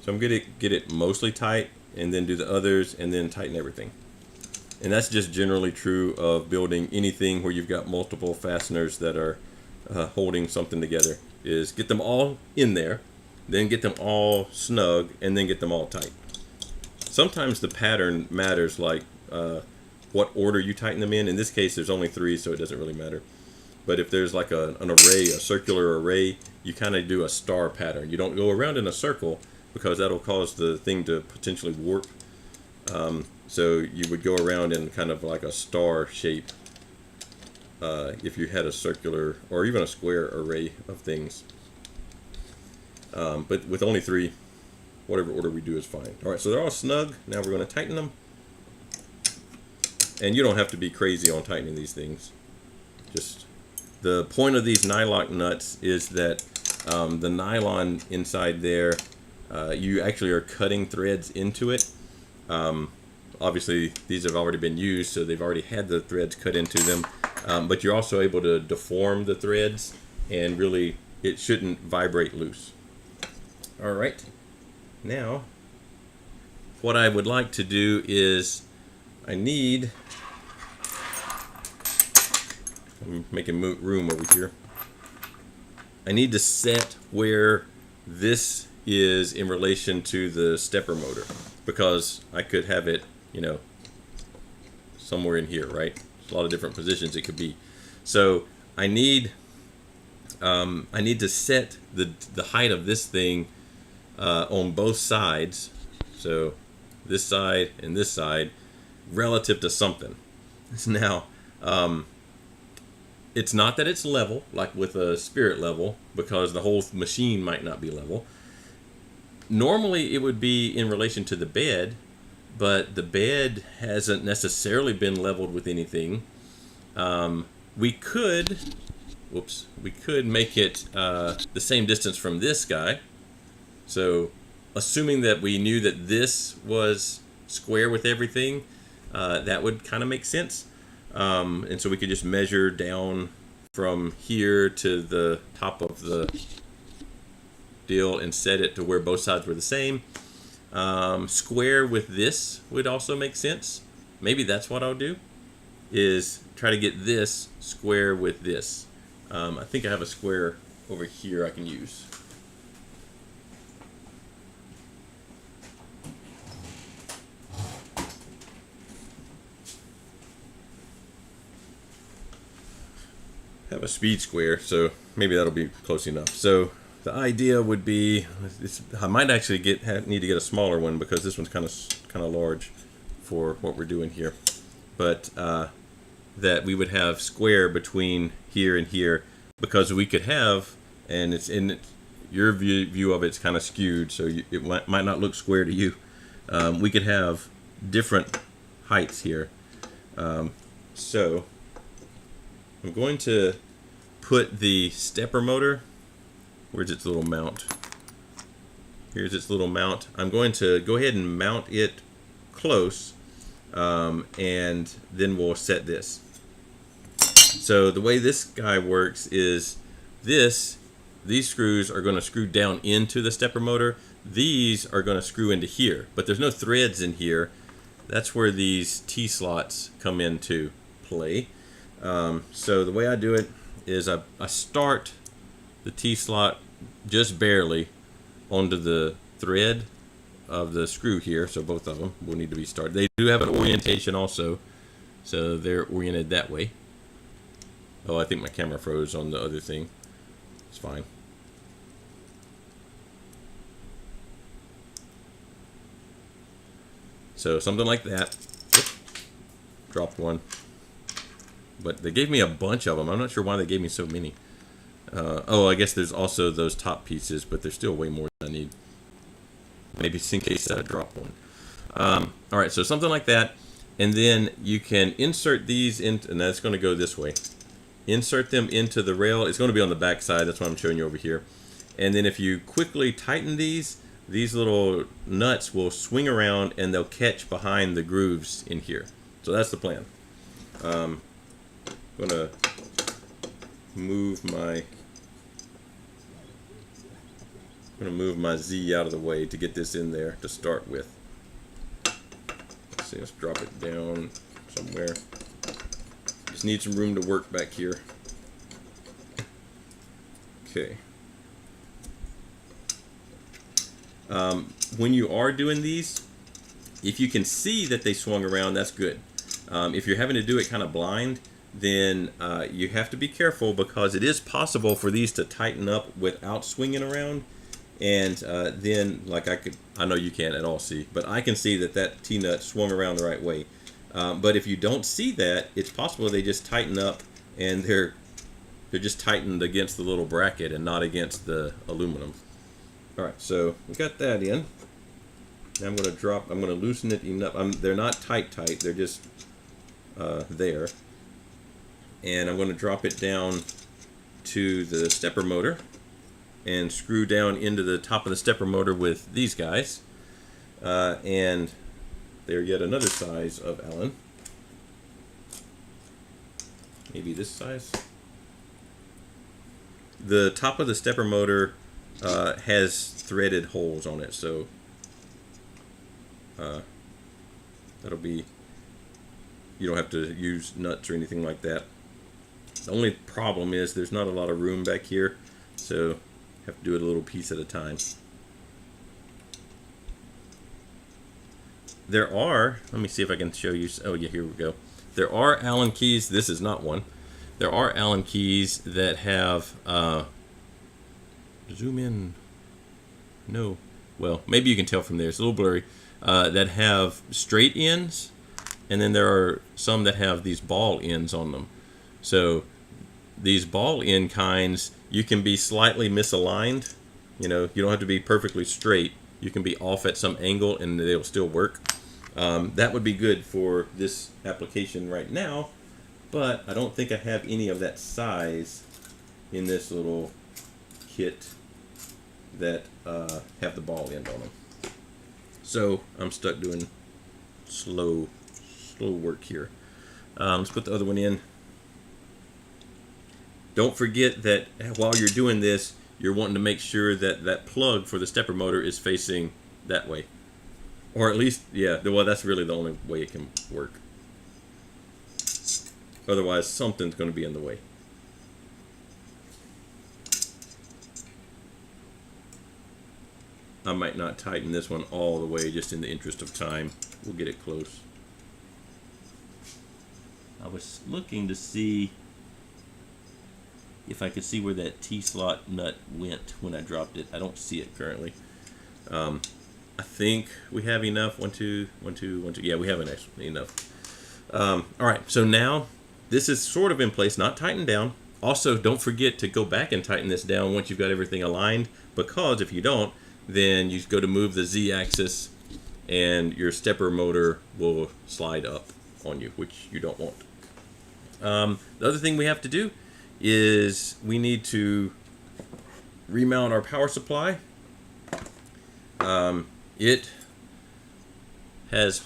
So I'm going to get it mostly tight and then do the others and then tighten everything. And that's just generally true of building anything where you've got multiple fasteners that are holding something together, is get them all in there, then get them all snug, and then get them all tight. Sometimes the pattern matters, like what order you tighten them in. In this case, there's only 3, so it doesn't really matter. But if there's like an array, a circular array, you kind of do a star pattern. You don't go around in a circle because that'll cause the thing to potentially warp. So you would go around in kind of like a star shape if you had a circular or even a square array of things. But with only 3, whatever order we do is fine. All right, so they're all snug. Now we're going to tighten them. And you don't have to be crazy on tightening these things. Just the point of these nylock nuts is that the nylon inside there, you actually are cutting threads into it. Obviously, these have already been used, so they've already had the threads cut into them. But you're also able to deform the threads, and really, it shouldn't vibrate loose. All right. Now, what I would like to do is, I'm making room over here. I need to set where this is in relation to the stepper motor, because I could have it, you know, somewhere in here, right? There's a lot of different positions it could be. So I need to set the height of this thing on both sides, so this side and this side, relative to something. Now, it's not that it's level, like with a spirit level, because the whole machine might not be level. Normally, it would be in relation to the bed, but the bed hasn't necessarily been leveled with anything. We could make it the same distance from this guy. So, assuming that we knew that this was square with everything, that would kind of make sense. And so we could just measure down from here to the top of the deal and set it to where both sides were the same. Square with this would also make sense. Maybe that's what I'll do, is try to get this square with this. I think I have a square over here I can use. Have a speed square, so maybe that'll be close enough. So the idea would be, I might actually need to get a smaller one, because this one's kind of large for what we're doing here. But that we would have square between here and here, because we could have, and it's in your view of it's kind of skewed, so it might not look square to you. We could have different heights here. So I'm going to put the stepper motor, where's its little mount? Here's its little mount. I'm going to go ahead and mount it close, and then we'll set this. So the way this guy works is these screws are going to screw down into the stepper motor. These are going to screw into here, but there's no threads in here. That's where these T-slots come into play. So the way I do it is I start the T-slot just barely onto the thread of the screw here, so both of them will need to be started. They do have an orientation also, so they're oriented that way. Oh, I think my camera froze on the other thing. It's fine. So something like that. Dropped one. But they gave me a bunch of them. I'm not sure why they gave me so many. Oh, I guess there's also those top pieces, but there's still way more than I need. Maybe it's in case I drop one. All right, so something like that. And then you can insert these in, and that's going to go this way. Insert them into the rail. It's going to be on the back side. That's what I'm showing you over here. And then if you quickly tighten these little nuts will swing around and they'll catch behind the grooves in here. So that's the plan. I'm going to move my Z out of the way to get this in there to start with. Let's see, let's drop it down somewhere. Just need some room to work back here. Okay. When you are doing these, if you can see that they swung around, that's good. If you're having to do it kind of blind, then you have to be careful, because it is possible for these to tighten up without swinging around. And then, like I know you can't at all see, but I can see that that T-nut swung around the right way. But if you don't see that, it's possible they just tighten up and they're just tightened against the little bracket and not against the aluminum. All right, so we got that in. Now I'm going to loosen it enough. They're not tight, they're just there. And I'm going to drop it down to the stepper motor and screw down into the top of the stepper motor with these guys. And they're yet another size of Allen. Maybe this size. The top of the stepper motor has threaded holes on it, so that'll be, you don't have to use nuts or anything like that. The only problem is there's not a lot of room back here, so have to do it a little piece at a time. There are, let me see if I can show you, oh yeah, here we go. There are Allen keys, this is not one. There are Allen keys that have, zoom in, no, well, maybe you can tell from there, it's a little blurry, that have straight ends, and then there are some that have these ball ends on them. So these ball end kinds, you can be slightly misaligned. You know, you don't have to be perfectly straight. You can be off at some angle and they'll still work. That would be good for this application right now, but I don't think I have any of that size in this little kit that have the ball end on them. So I'm stuck doing slow work here. Let's put the other one in. Don't forget that while you're doing this, you're wanting to make sure that that plug for the stepper motor is facing that way. Or at least, yeah, well, that's really the only way it can work. Otherwise, something's going to be in the way. I might not tighten this one all the way just in the interest of time. We'll get it close. I was looking to see if I could see where that T-slot nut went when I dropped it. I don't see it currently. I think we have enough. 1, 2, 1, 2, 1, 2. Yeah, we have enough. All right, so now this is sort of in place, not tightened down. Also, don't forget to go back and tighten this down once you've got everything aligned, because if you don't, then you go to move the Z-axis and your stepper motor will slide up on you, which you don't want. The other thing we have to do is we need to remount our power supply. It has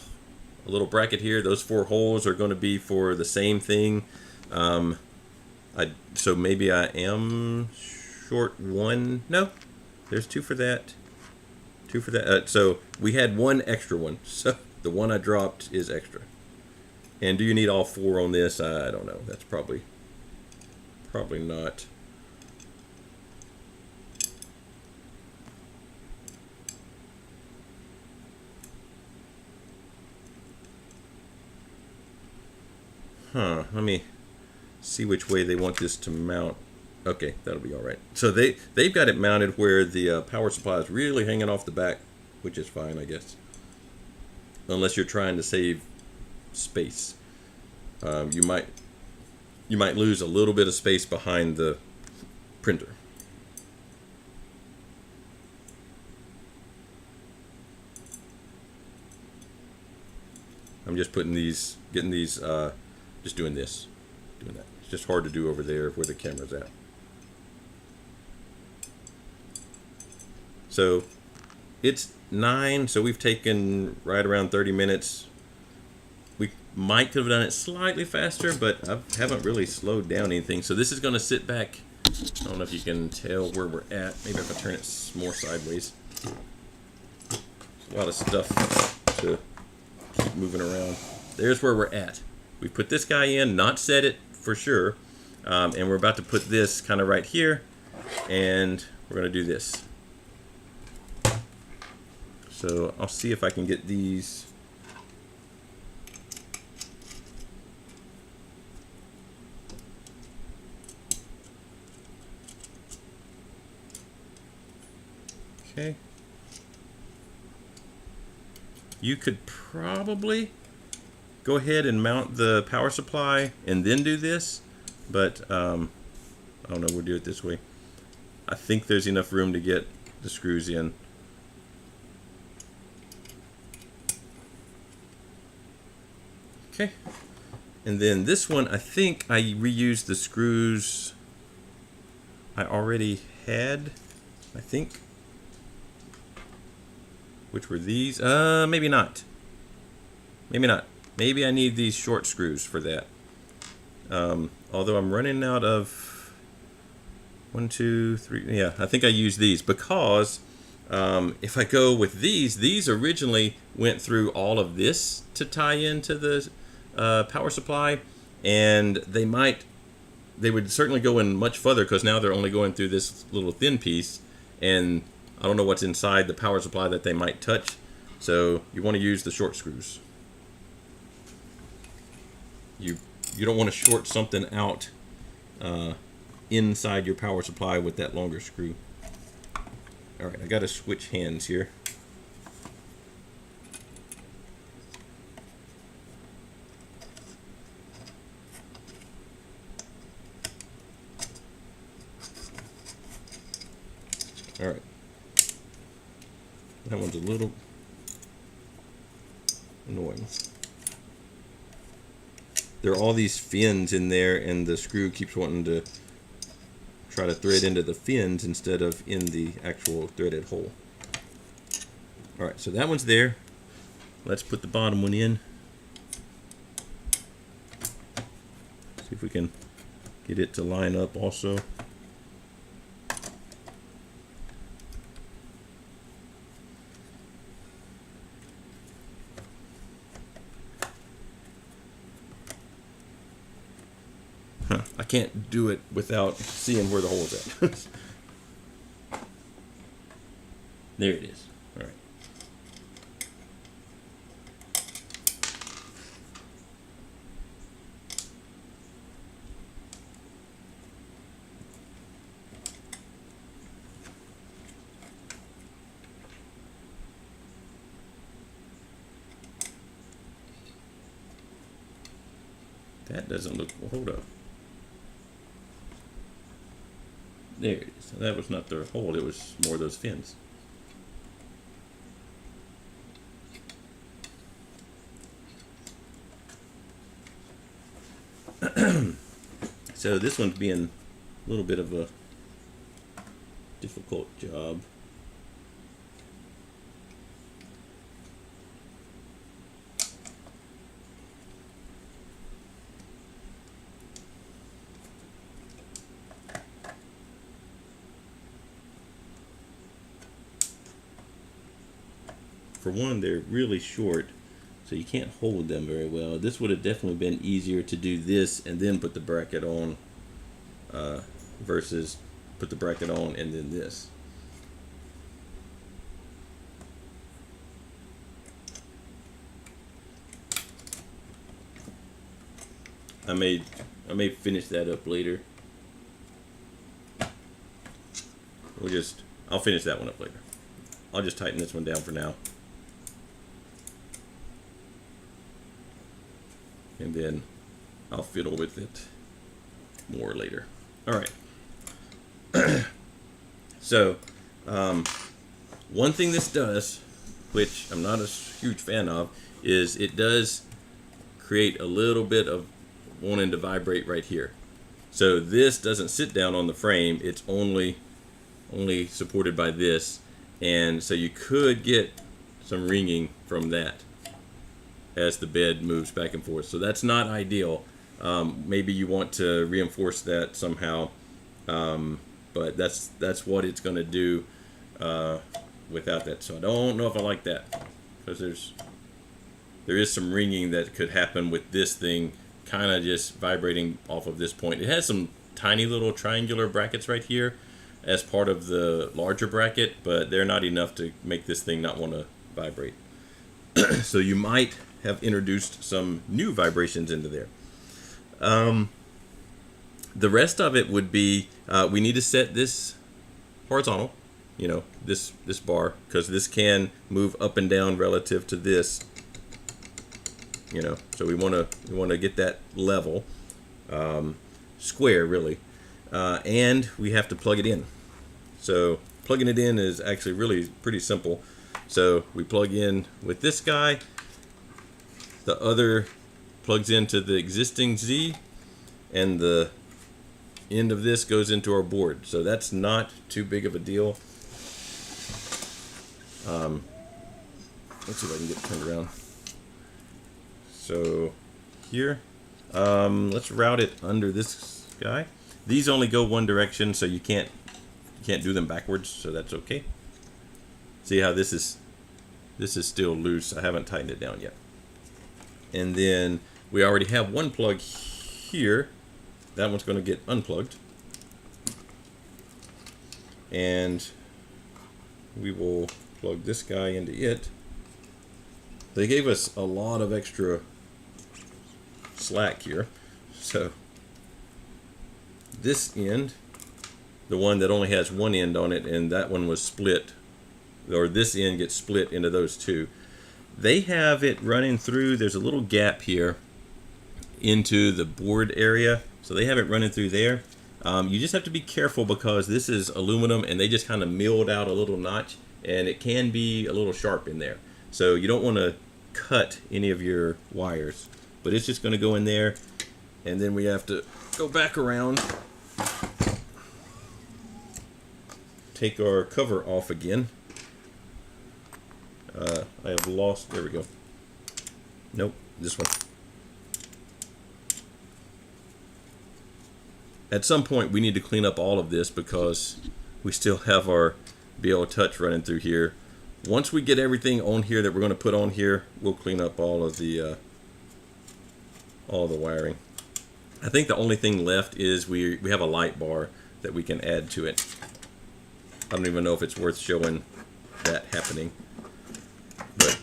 a little bracket here. Those 4 holes are going to be for the same thing. So maybe I am short 1. No, there's 2 for that. 2 for that. So we had 1 extra one. So the one I dropped is extra. And do you need all 4 on this? I don't know. That's probably not. Let me see which way they want this to mount. Okay, that'll be all right. So they've got it mounted where the power supply is really hanging off the back, which is fine, I guess. Unless you're trying to save space. You might lose a little bit of space behind the printer. I'm just putting these, getting these, just doing this, doing that. It's just hard to do over there where the camera's at. So it's 9, so we've taken right around 30 minutes. We might have done it slightly faster, but I haven't really slowed down anything. So this is going to sit back. I don't know if you can tell where we're at. Maybe if I turn it more sideways. A lot of stuff to keep moving around. There's where we're at. We put this guy in, not set it for sure. And we're about to put this kind of right here. And we're going to do this. So I'll see if I can get these. Okay. You could probably go ahead and mount the power supply and then do this, but I don't know, we'll do it this way. I think there's enough room to get the screws in. Okay, and then this one, I think I reused the screws I already had, I think. Which were these? Maybe not. Maybe not. Maybe I need these short screws for that. Although I'm running out of 1, 2, 3. Yeah, I think I use these because if I go with these originally went through all of this to tie into the power supply, and they would certainly go in much further because now they're only going through this little thin piece, and I don't know what's inside the power supply that they might touch, so you want to use the short screws. You don't want to short something out inside your power supply with that longer screw. All right, I got to switch hands here. All right. That one's a little annoying. There are all these fins in there, and the screw keeps wanting to try to thread into the fins instead of in the actual threaded hole. All right, so that one's there. Let's put the bottom one in. See if we can get it to line up also. I can't do it without seeing where the hole is at. There it is. All right. That doesn't look, well, hold up. There it is. That was not the hole, it was more those fins. So this one's being a little bit of a difficult job. For one, they're really short, so you can't hold them very well. This would have definitely been easier to do this and then put the bracket on versus put the bracket on and then this. I may finish that up later. I'll finish that one up later. I'll just tighten this one down for now. And then I'll fiddle with it more later. All right. So, one thing this does, which I'm not a huge fan of, is it does create a little bit of wanting to vibrate right here. So this doesn't sit down on the frame, it's only supported by this, and so you could get some ringing from that as the bed moves back and forth. So that's not ideal. Maybe you want to reinforce that somehow, but that's what it's going to do without that. So I don't know if I like that, because there is some ringing that could happen with this thing kind of just vibrating off of this point. It has some tiny little triangular brackets right here as part of the larger bracket, but they're not enough to make this thing not want to vibrate. So you might have introduced some new vibrations into there. The rest of it would be, we need to set this horizontal, you know, this bar, because this can move up and down relative to this, you know, so we want to get that level, square really, and we have to plug it in. So plugging it in is actually really pretty simple. So we plug in with this guy, the other plugs into the existing Z, and the end of this goes into our board. So that's not too big of a deal. Let's see if I can get it turned around. So here, let's route it under this guy. These only go one direction, so you can't do them backwards, so that's okay. See how this is still loose. I haven't tightened it down yet. And then we already have one plug here. That one's going to get unplugged. And we will plug this guy into it. They gave us a lot of extra slack here. So this end, the one that only has one end on it, and that one was split, or this end gets split into those two. They have it running through, there's a little gap here into the board area, so they have it running through there. You just have to be careful because this is aluminum and they just kind of milled out a little notch, and it can be a little sharp in there. So you don't want to cut any of your wires, but it's just going to go in there, and then we have to go back around, take our cover off again. I have lost, there we go. Nope, this one. At some point we need to clean up all of this because we still have our BL Touch running through here. Once we get everything on here that we're going to put on here, we'll clean up all of the wiring. I think the only thing left is we have a light bar that we can add to it. I don't even know if it's worth showing that happening. But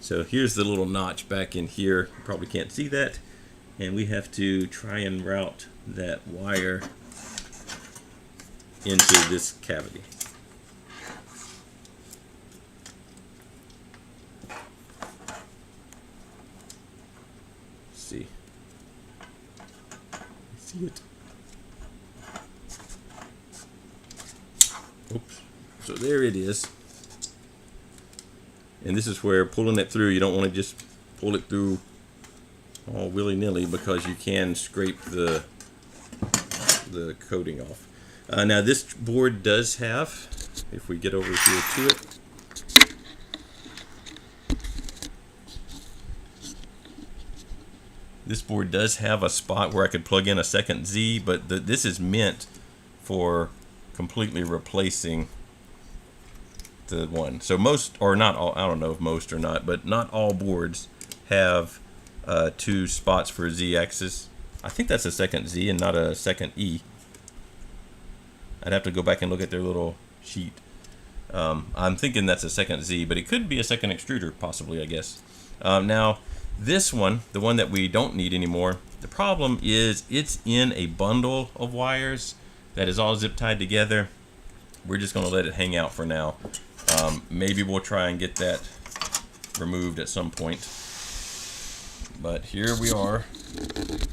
so here's the little notch back in here. You probably can't see that. And we have to try and route that wire into this cavity. Let's see. See it? Oops. So there it is. And this is where pulling it through, you don't want to just pull it through all willy-nilly because you can scrape the coating off. Now this board does have, if we get over here to it, this board does have a spot where I could plug in a second Z, but this is meant for completely replacing the one. So most, or not all, I don't know if most or not, but not all boards have two spots for Z-axis. I think that's a second Z and not a second E. I'd have to go back and look at their little sheet. I'm thinking that's a second Z, but it could be a second extruder possibly, I guess. Now this one, the one that we don't need anymore, the problem is it's in a bundle of wires that is all zip tied together. We're just going to let it hang out for now. Maybe we'll try and get that removed at some point. But here we are.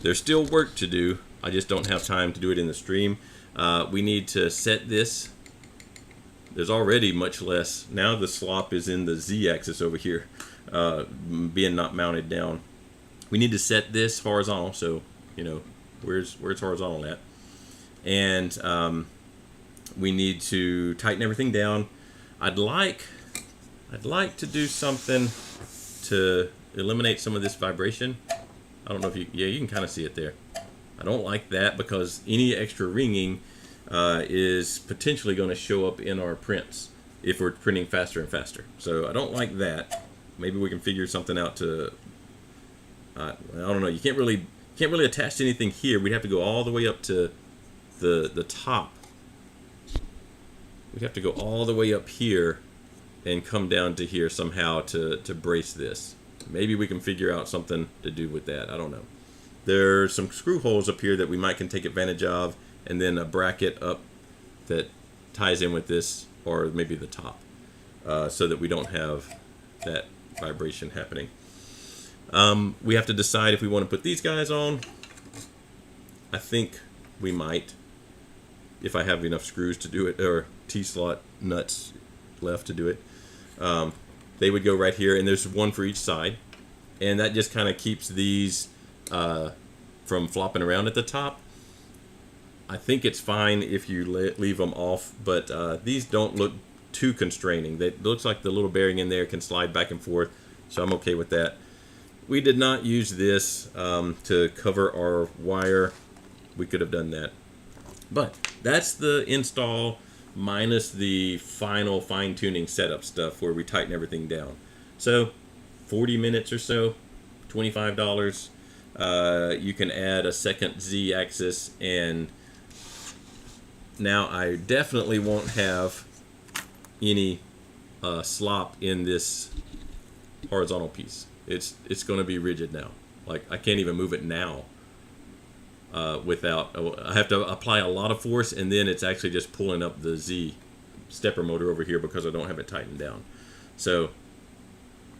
There's still work to do. I just don't have time to do it in the stream. We need to set this. There's already much less. Now the slop is in the Z-axis over here, being not mounted down. we need to set this horizontal, so you know where's horizontal at, and we need to tighten everything down. I'd like to do something to eliminate some of this vibration. I don't know if you can kind of see it there. I don't like that because any extra ringing is potentially going to show up in our prints if we're printing faster and faster. So I don't like that. Maybe we can figure something out to. I don't know. You can't really attach to anything here. We'd have to go all the way up to the top. We'd have to go all the way up here and come down to here somehow to brace this. Maybe we can figure out something to do with that. I don't know. There's some screw holes up here that we might can take advantage of, and then a bracket up that ties in with this, or maybe the top, so that we don't have that vibration happening. We have to decide if we want to put these guys on. I think we might, if I have enough screws to do it, or T-slot nuts left to do it. They would go right here, and there's one for each side, and that just kind of keeps these from flopping around at the top. I think it's fine if you leave them off, but these don't look too constraining. It looks like the little bearing in there can slide back and forth, so I'm okay with that. We did not use this to cover our wire. We could have done that, but that's the install minus the final fine-tuning setup stuff where we tighten everything down. So 40 minutes or so, $25. You can add a second Z-axis, and now I definitely won't have any slop in this horizontal piece. It's going to be rigid now. Like, I can't even move it now without, I have to apply a lot of force, and then it's actually just pulling up the Z stepper motor over here because I don't have it tightened down. So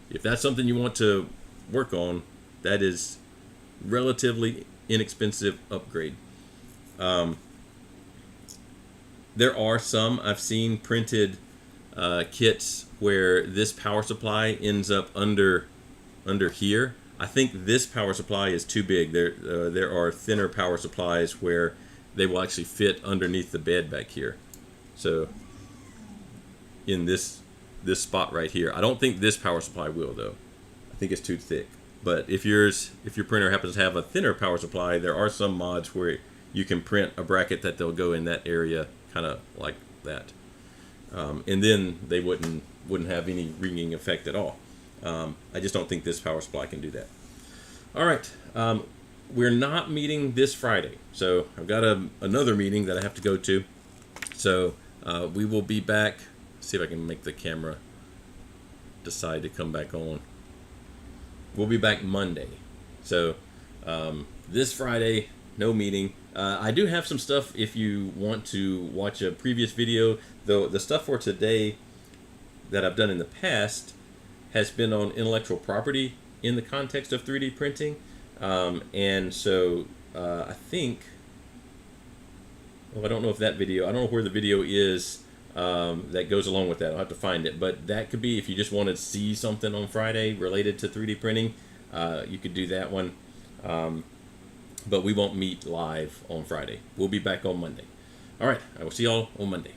if that's something you want to work on, that is relatively inexpensive upgrade. There are some I've seen printed kits where this power supply ends up under here. I think this power supply is too big. There are thinner power supplies where they will actually fit underneath the bed back here. So in this spot right here, I don't think this power supply will, though. I think it's too thick. But if your printer happens to have a thinner power supply, there are some mods where you can print a bracket that they'll go in that area, kind of like that, and then they wouldn't have any ringing effect at all. I just don't think this power supply can do that. All right, we're not meeting this Friday, so I've got another meeting that I have to go to. So we will be back. See if I can make the camera decide to come back on. We'll be back Monday. So this Friday, no meeting. I do have some stuff if you want to watch a previous video, though the stuff for today that I've done in the past has been on intellectual property in the context of 3D printing. And so I think, well, I don't know if that video, I don't know where the video is that goes along with that. I'll have to find it. But that could be if you just want to see something on Friday related to 3D printing, you could do that one. But we won't meet live on Friday. We'll be back on Monday. All right, I will see y'all on Monday.